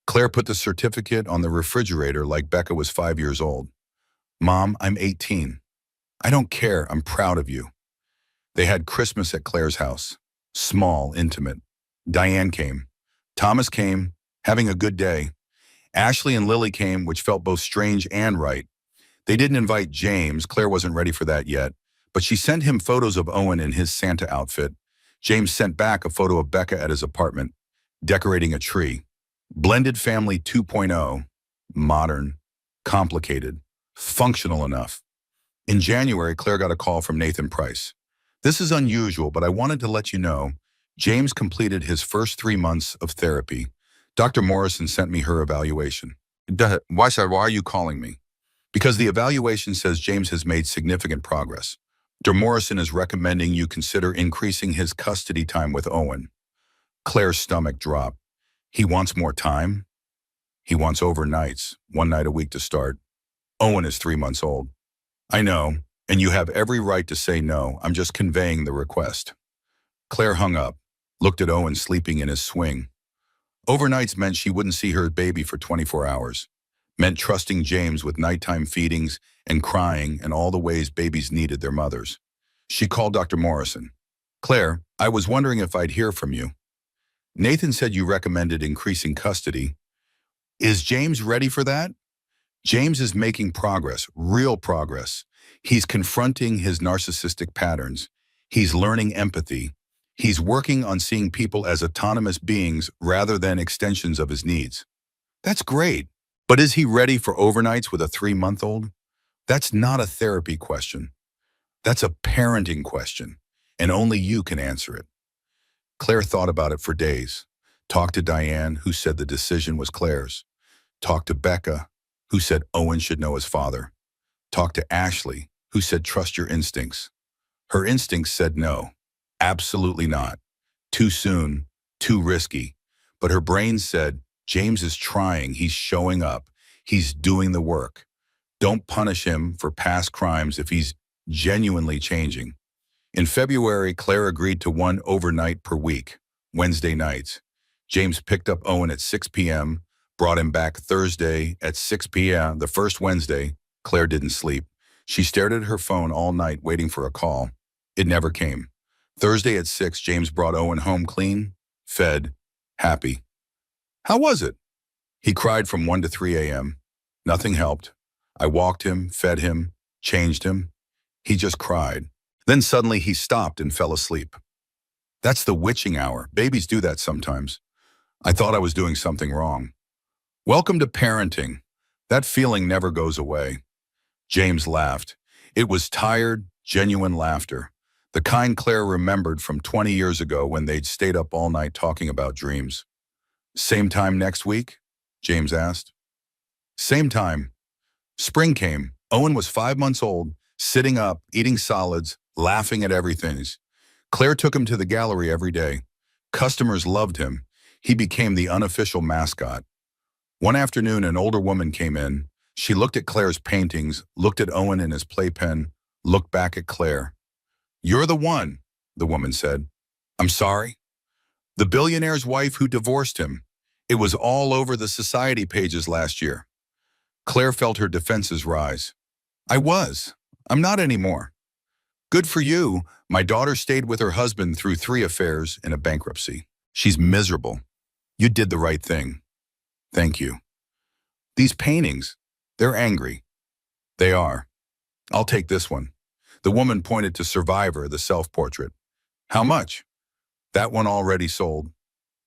Claire put the certificate on the refrigerator like Becca was 5 years old. Mom, I'm 18. I don't care, I'm proud of you. They had Christmas at Claire's house. Small, intimate. Diane came. Thomas came, having a good day. Ashley and Lily came, which felt both strange and right. They didn't invite James. Claire wasn't ready for that yet, but she sent him photos of Owen in his Santa outfit. James sent back a photo of Becca at his apartment, decorating a tree. Blended family 2.0, modern, complicated, functional enough. In January, Claire got a call from Nathan Price. This is unusual, but I wanted to let you know, James completed his first 3 months of therapy. Dr. Morrison sent me her evaluation. Why, sir, why are you calling me? Because the evaluation says James has made significant progress. Dr. Morrison is recommending you consider increasing his custody time with Owen. Claire's stomach dropped. He wants more time? He wants overnights, 1 night a week to start. Owen is 3 months old. I know, and you have every right to say no. I'm just conveying the request. Claire hung up, looked at Owen sleeping in his swing. Overnights meant she wouldn't see her baby for 24 hours. Meant trusting James with nighttime feedings and crying and all the ways babies needed their mothers. She called Dr. Morrison. Claire, I was wondering if I'd hear from you. Nathan said you recommended increasing custody. Is James ready for that? James is making progress, real progress. He's confronting his narcissistic patterns. He's learning empathy. He's working on seeing people as autonomous beings rather than extensions of his needs. That's great. But is he ready for overnights with a 3-month-old? That's not a therapy question. That's a parenting question, and only you can answer it. Claire thought about it for days. Talked to Diane, who said the decision was Claire's. Talked to Becca, who said Owen should know his father. Talked to Ashley, who said trust your instincts. Her instincts said no, absolutely not. Too soon, too risky. But her brain said, James is trying, he's showing up, he's doing the work. Don't punish him for past crimes if he's genuinely changing. In February, Claire agreed to 1 overnight per week, Wednesday nights. James picked up Owen at 6 p.m., brought him back Thursday at 6 p.m. The first Wednesday, Claire didn't sleep. She stared at her phone all night waiting for a call. It never came. Thursday at 6, James brought Owen home clean, fed, happy. How was it? He cried from 1 to 3 a.m. Nothing helped. I walked him, fed him, changed him. He just cried. Then suddenly he stopped and fell asleep. That's the witching hour. Babies do that sometimes. I thought I was doing something wrong. Welcome to parenting. That feeling never goes away. James laughed. It was tired, genuine laughter. The kind Claire remembered from 20 years ago when they'd stayed up all night talking about dreams. Same time next week? James asked. Same time. Spring came. Owen was 5 months old, sitting up, eating solids, laughing at everything. Claire took him to the gallery every day. Customers loved him. He became the unofficial mascot. One afternoon, an older woman came in. She looked at Claire's paintings, looked at Owen and his playpen, looked back at Claire. You're the one, the woman said. I'm sorry? The billionaire's wife who divorced him. It was all over the society pages last year. Claire felt her defenses rise. I'm not anymore. Good for you. My daughter stayed with her husband through 3 affairs and a bankruptcy. She's miserable. You did the right thing. Thank you. These paintings, they're angry. They are. I'll take this one. The woman pointed to Survivor, the self-portrait. How much? That one already sold.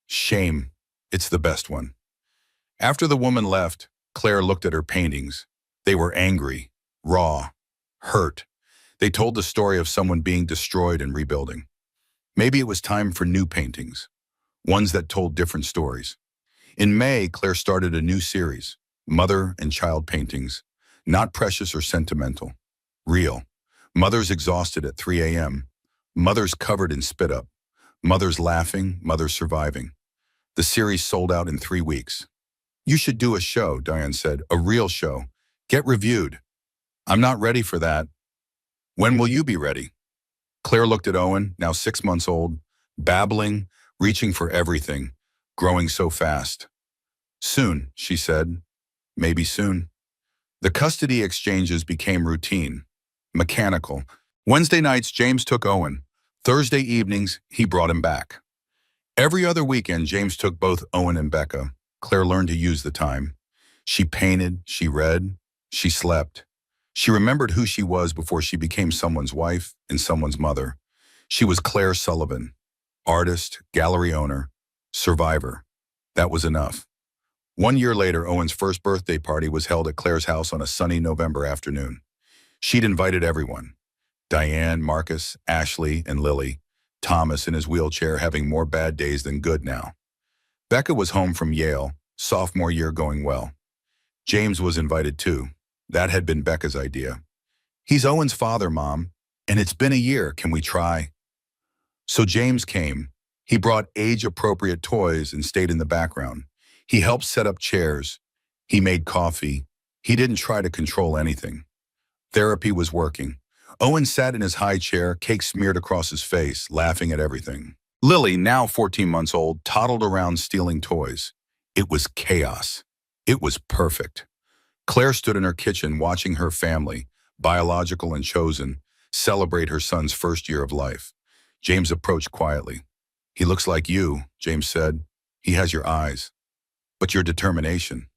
Shame. It's the best one. After the woman left, Claire looked at her paintings. They were angry, raw, hurt. They told the story of someone being destroyed and rebuilding. Maybe it was time for new paintings, ones that told different stories. In May, Claire started a new series, Mother and Child Paintings. Not precious or sentimental. Real. Mothers exhausted at 3 a.m. Mothers covered in spit up. Mothers laughing, mothers surviving. The series sold out in 3 weeks. You should do a show, Diane said. A real show. Get reviewed. I'm not ready for that. When will you be ready? Claire looked at Owen, now 6 months old, babbling, reaching for everything, growing so fast. Soon, she said. Maybe soon. The custody exchanges became routine, mechanical. Wednesday nights, James took Owen. Thursday evenings, he brought him back. Every other weekend, James took both Owen and Becca. Claire learned to use the time. She painted, she read, she slept. She remembered who she was before she became someone's wife and someone's mother. She was Claire Sullivan, artist, gallery owner, survivor. That was enough. 1 year later, Owen's first birthday party was held at Claire's house on a sunny November afternoon. She'd invited everyone. Diane, Marcus, Ashley, and Lily. Thomas in his wheelchair having more bad days than good now. Becca was home from Yale, sophomore year going well. James was invited too. That had been Becca's idea. He's Owen's father, Mom, and it's been a year. Can we try? So James came. He brought age-appropriate toys and stayed in the background. He helped set up chairs. He made coffee. He didn't try to control anything. Therapy was working. Owen sat in his high chair, cake smeared across his face, laughing at everything. Lily, now 14 months old, toddled around stealing toys. It was chaos. It was perfect. Claire stood in her kitchen watching her family, biological and chosen, celebrate her son's first year of life. James approached quietly. He looks like you, James said. He has your eyes. But your determination.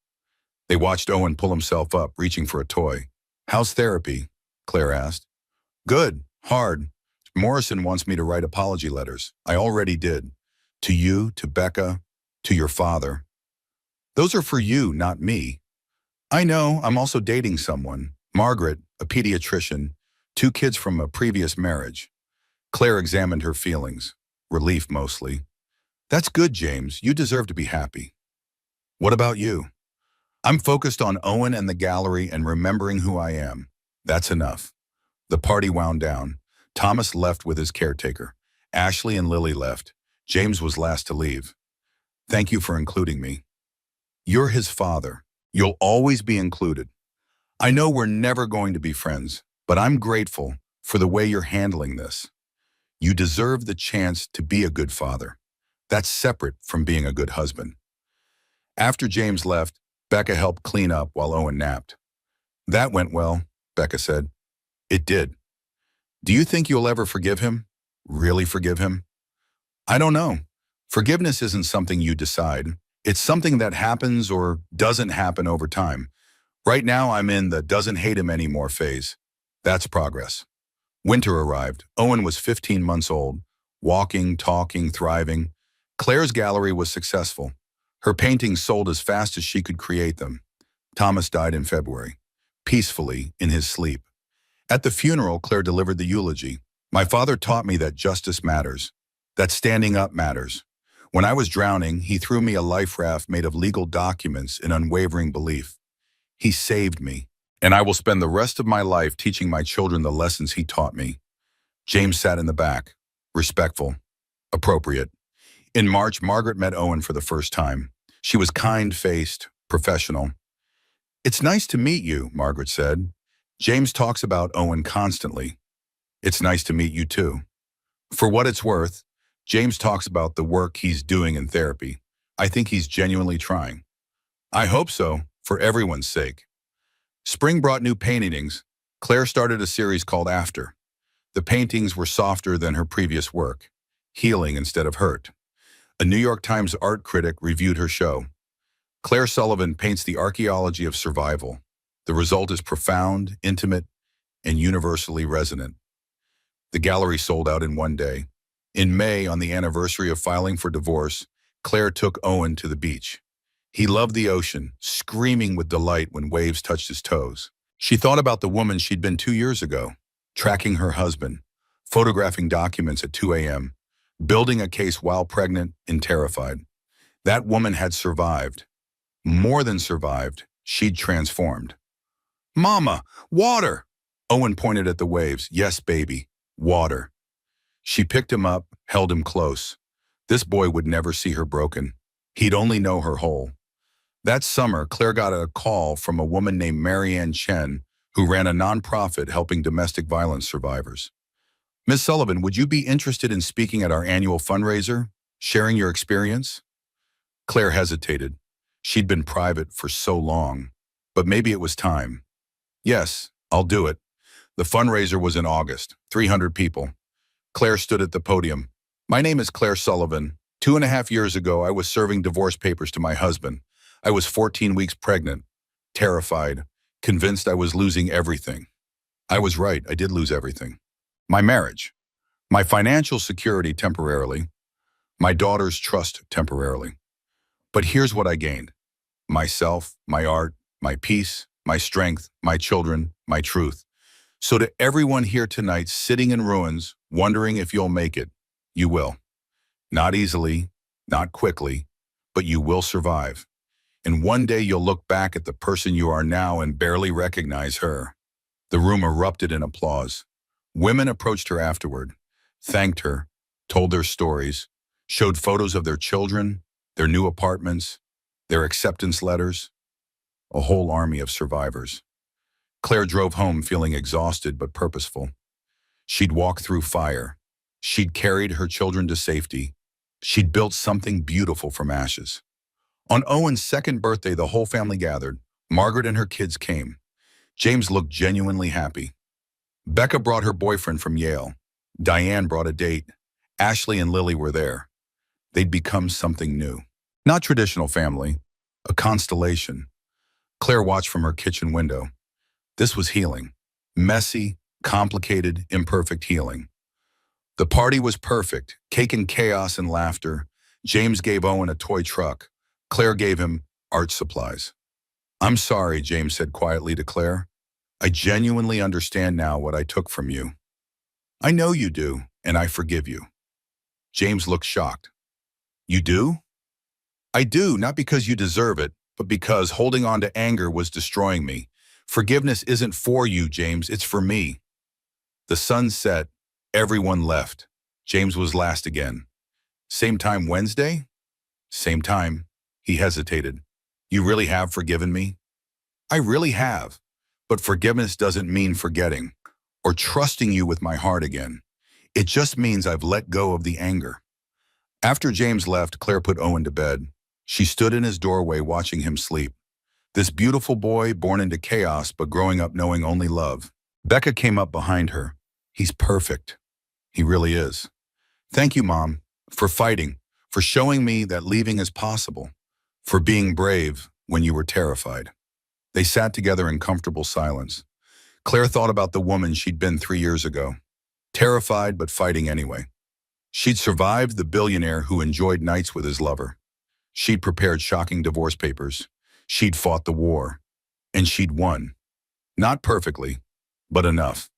They watched Owen pull himself up, reaching for a toy. How's therapy? Claire asked. Good, hard. Morrison wants me to write apology letters. I already did. To you, to Becca, to your father. Those are for you, not me. I know, I'm also dating someone. Margaret, a pediatrician, 2 kids from a previous marriage. Claire examined her feelings. Relief mostly. That's good, James. You deserve to be happy. What about you? I'm focused on Owen and the gallery and remembering who I am. That's enough. The party wound down. Thomas left with his caretaker. Ashley and Lily left. James was last to leave. Thank you for including me. You're his father. You'll always be included. I know we're never going to be friends, but I'm grateful for the way you're handling this. You deserve the chance to be a good father. That's separate from being a good husband. After James left, Becca helped clean up while Owen napped. That went well, Becca said. It did. Do you think you'll ever forgive him? Really forgive him? I don't know. Forgiveness isn't something you decide. It's something that happens or doesn't happen over time. Right now, I'm in the doesn't hate him anymore phase. That's progress. Winter arrived. Owen was 15 months old, walking, talking, thriving. Claire's gallery was successful. Her paintings sold as fast as she could create them. Thomas died in February, peacefully in his sleep. At the funeral, Claire delivered the eulogy. My father taught me that justice matters, that standing up matters. When I was drowning, he threw me a life raft made of legal documents in unwavering belief. He saved me, and I will spend the rest of my life teaching my children the lessons he taught me. James sat in the back, respectful, appropriate. In March, Margaret met Owen for the first time. She was kind-faced, professional. It's nice to meet you, Margaret said. James talks about Owen constantly. It's nice to meet you too. For what it's worth, James talks about the work he's doing in therapy. I think he's genuinely trying. I hope so, for everyone's sake. Spring brought new paintings. Claire started a series called After. The paintings were softer than her previous work, healing instead of hurt. A New York Times art critic reviewed her show. Claire Sullivan paints the archaeology of survival. The result is profound, intimate, and universally resonant. The gallery sold out in 1 day. In May, on the anniversary of filing for divorce, Claire took Owen to the beach. He loved the ocean, screaming with delight when waves touched his toes. She thought about the woman she'd been 2 years ago, tracking her husband, photographing documents at 2 a.m., building a case while pregnant and terrified. That woman had survived. More than survived, she'd transformed. Mama, water! Owen pointed at the waves. Yes, baby, water. She picked him up, held him close. This boy would never see her broken. He'd only know her whole. That summer, Claire got a call from a woman named Marianne Chen, who ran a nonprofit helping domestic violence survivors. Ms. Sullivan, would you be interested in speaking at our annual fundraiser, sharing your experience? Claire hesitated. She'd been private for so long, but maybe it was time. Yes, I'll do it. The fundraiser was in August, 300 people. Claire stood at the podium. My name is Claire Sullivan. 2.5 years ago, I was serving divorce papers to my husband. I was 14 weeks pregnant, terrified, convinced I was losing everything. I was right, I did lose everything. My marriage, my financial security temporarily, my daughter's trust temporarily. But here's what I gained. Myself, my art, my peace, my strength, my children, my truth. So to everyone here tonight sitting in ruins, wondering if you'll make it, you will. Not easily, not quickly, but you will survive. And one day you'll look back at the person you are now and barely recognize her. The room erupted in applause. Women approached her afterward, thanked her, told their stories, showed photos of their children, their new apartments, their acceptance letters. A whole army of survivors. Claire drove home feeling exhausted but purposeful. She'd walked through fire. She'd carried her children to safety. She'd built something beautiful from ashes. On Owen's second birthday, the whole family gathered. Margaret and her kids came. James looked genuinely happy. Becca brought her boyfriend from Yale. Diane brought a date. Ashley and Lily were there. They'd become something new. Not traditional family, a constellation. Claire watched from her kitchen window. This was healing. Messy, complicated, imperfect healing. The party was perfect, cake and chaos and laughter. James gave Owen a toy truck. Claire gave him art supplies. I'm sorry, James said quietly to Claire. I genuinely understand now what I took from you. I know you do, and I forgive you. James looked shocked. You do? I do, not because you deserve it, but because holding on to anger was destroying me. Forgiveness isn't for you, James, it's for me. The sun set, everyone left. James was last again. Same time Wednesday? Same time. He hesitated. You really have forgiven me? I really have. But forgiveness doesn't mean forgetting or trusting you with my heart again. It just means I've let go of the anger. After James left, Claire put Owen to bed. She stood in his doorway watching him sleep. This beautiful boy born into chaos but growing up knowing only love. Becca came up behind her. He's perfect. He really is. Thank you, Mom, for fighting, for showing me that leaving is possible, for being brave when you were terrified. They sat together in comfortable silence. Claire thought about the woman she'd been 3 years ago, terrified but fighting anyway. She'd survived the billionaire who enjoyed nights with his lover. She'd prepared shocking divorce papers. She'd fought the war. And she'd won. Not perfectly, but enough.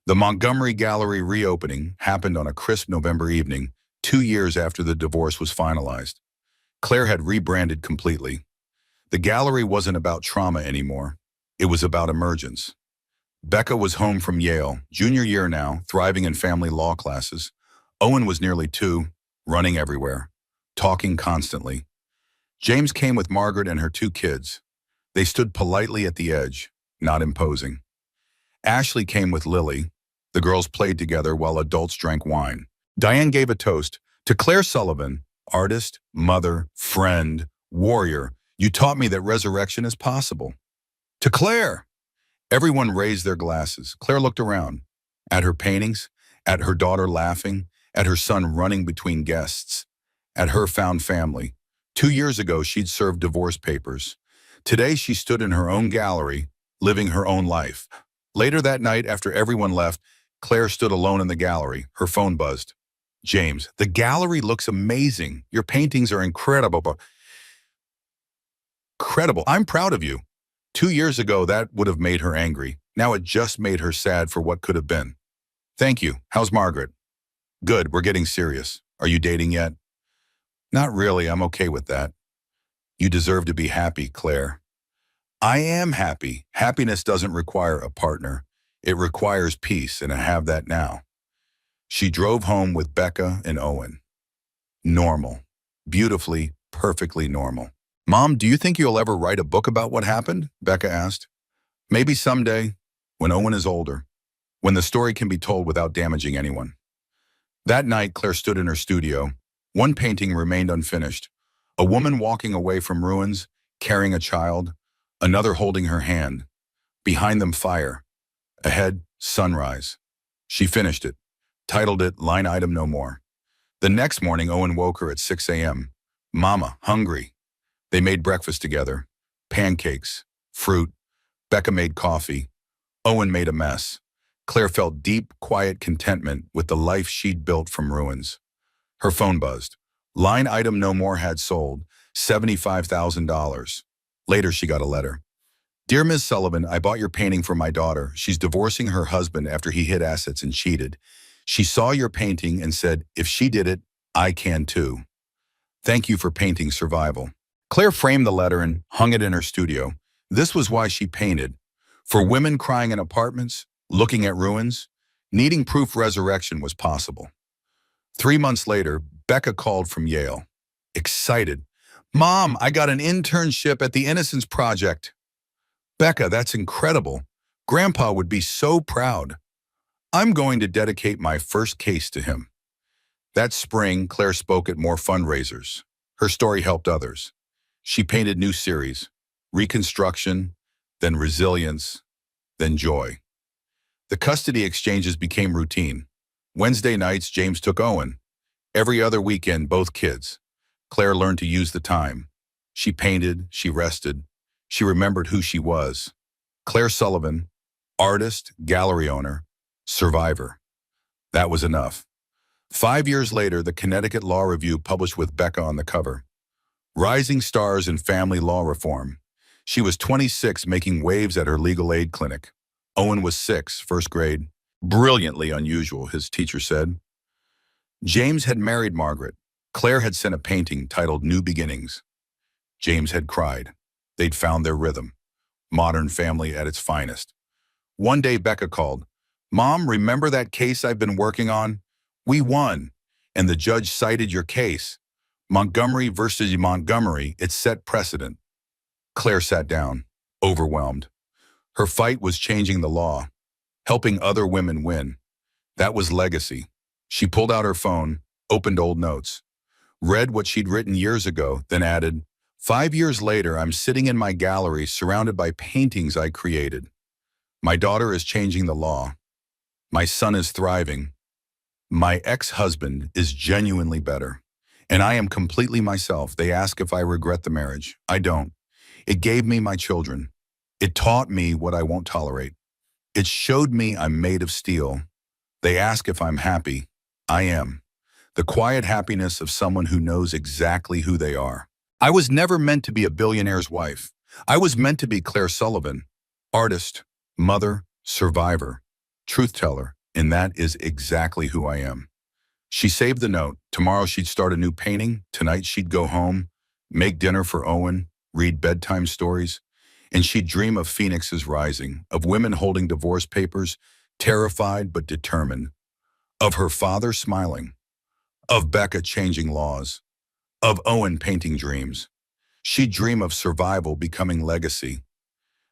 The Montgomery Gallery reopening happened on a crisp November evening, 2 years after the divorce was finalized. Claire had rebranded completely. The gallery wasn't about trauma anymore. It was about emergence. Becca was home from Yale, junior year now, thriving in family law classes. Owen was nearly 2, running everywhere, talking constantly. James came with Margaret and her 2 kids. They stood politely at the edge, not imposing. Ashley came with Lily. The girls played together while adults drank wine. Diane gave a toast to Claire Sullivan, artist, mother, friend, warrior. You taught me that resurrection is possible. To Claire! Everyone raised their glasses. Claire looked around, at her paintings, at her daughter laughing, at her son running between guests, at her found family. 2 years ago, she'd served divorce papers. Today, she stood in her own gallery, living her own life. Later that night, after everyone left, Claire stood alone in the gallery. Her phone buzzed. James, the gallery looks amazing. Your paintings are incredible. Incredible. I'm proud of you. 2 years ago, that would have made her angry. Now it just made her sad for what could have been. Thank you. How's Margaret? Good, we're getting serious. Are you dating yet? Not really, I'm okay with that. You deserve to be happy, Claire. I am happy. Happiness doesn't require a partner. It requires peace, and I have that now. She drove home with Becca and Owen. Normal. Beautifully, perfectly normal. Mom, do you think you'll ever write a book about what happened? Becca asked. Maybe someday, when Owen is older, when the story can be told without damaging anyone. That night, Claire stood in her studio. One painting remained unfinished. A woman walking away from ruins, carrying a child, another holding her hand. Behind them, fire. Ahead, sunrise. She finished it, titled it Line Item No More. The next morning, Owen woke her at 6 a.m. Mama, hungry. They made breakfast together. Pancakes, fruit. Becca made coffee. Owen made a mess. Claire felt deep, quiet contentment with the life she'd built from ruins. Her phone buzzed. Line item no more had sold, $75,000. Later, she got a letter. Dear Ms. Sullivan, I bought your painting for my daughter. She's divorcing her husband after he hid assets and cheated. She saw your painting and said, if she did it, I can too. Thank you for painting survival. Claire framed the letter and hung it in her studio. This was why she painted. For women crying in apartments, looking at ruins, needing proof resurrection was possible. 3 months later, Becca called from Yale. Excited. Mom, I got an internship at the Innocence Project. Becca, that's incredible. Grandpa would be so proud. I'm going to dedicate my first case to him. That spring, Claire spoke at more fundraisers. Her story helped others. She painted new series, reconstruction, then resilience, then joy. The custody exchanges became routine. Wednesday nights, James took Owen. Every other weekend, both kids. Claire learned to use the time. She painted, she rested. She remembered who she was. Claire Sullivan, artist, gallery owner, survivor. That was enough. 5 years later, the Connecticut Law Review published with Becca on the cover. Rising stars in family law reform. She was 26, making waves at her legal aid clinic. Owen was 6, first grade. Brilliantly unusual, his teacher said. James had married Margaret. Claire had sent a painting titled New Beginnings. James had cried. They'd found their rhythm. Modern family at its finest. One day, Becca called. Mom, remember that case I've been working on? We won, and the judge cited your case. Montgomery versus Montgomery, it set precedent. Claire sat down, overwhelmed. Her fight was changing the law, helping other women win. That was legacy. She pulled out her phone, opened old notes, read what she'd written years ago, then added, 5 years later, I'm sitting in my gallery surrounded by paintings I created. My daughter is changing the law. My son is thriving. My ex-husband is genuinely better. And I am completely myself. They ask if I regret the marriage. I don't. It gave me my children. It taught me what I won't tolerate. It showed me I'm made of steel. They ask if I'm happy. I am. The quiet happiness of someone who knows exactly who they are. I was never meant to be a billionaire's wife. I was meant to be Claire Sullivan, artist, mother, survivor, truth teller, and that is exactly who I am. She saved the note. Tomorrow she'd start a new painting. Tonight she'd go home, make dinner for Owen, read bedtime stories, and she'd dream of phoenixes rising, of women holding divorce papers, terrified but determined, of her father smiling, of Becca changing laws, of Owen painting dreams. She'd dream of survival becoming legacy,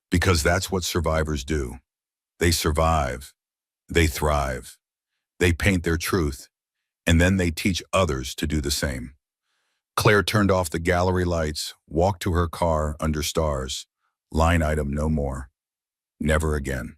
because that's what survivors do. They survive, they thrive, they paint their truth, and then they teach others to do the same. Claire turned off the gallery lights, walked to her car under stars. Line item no more. Never again.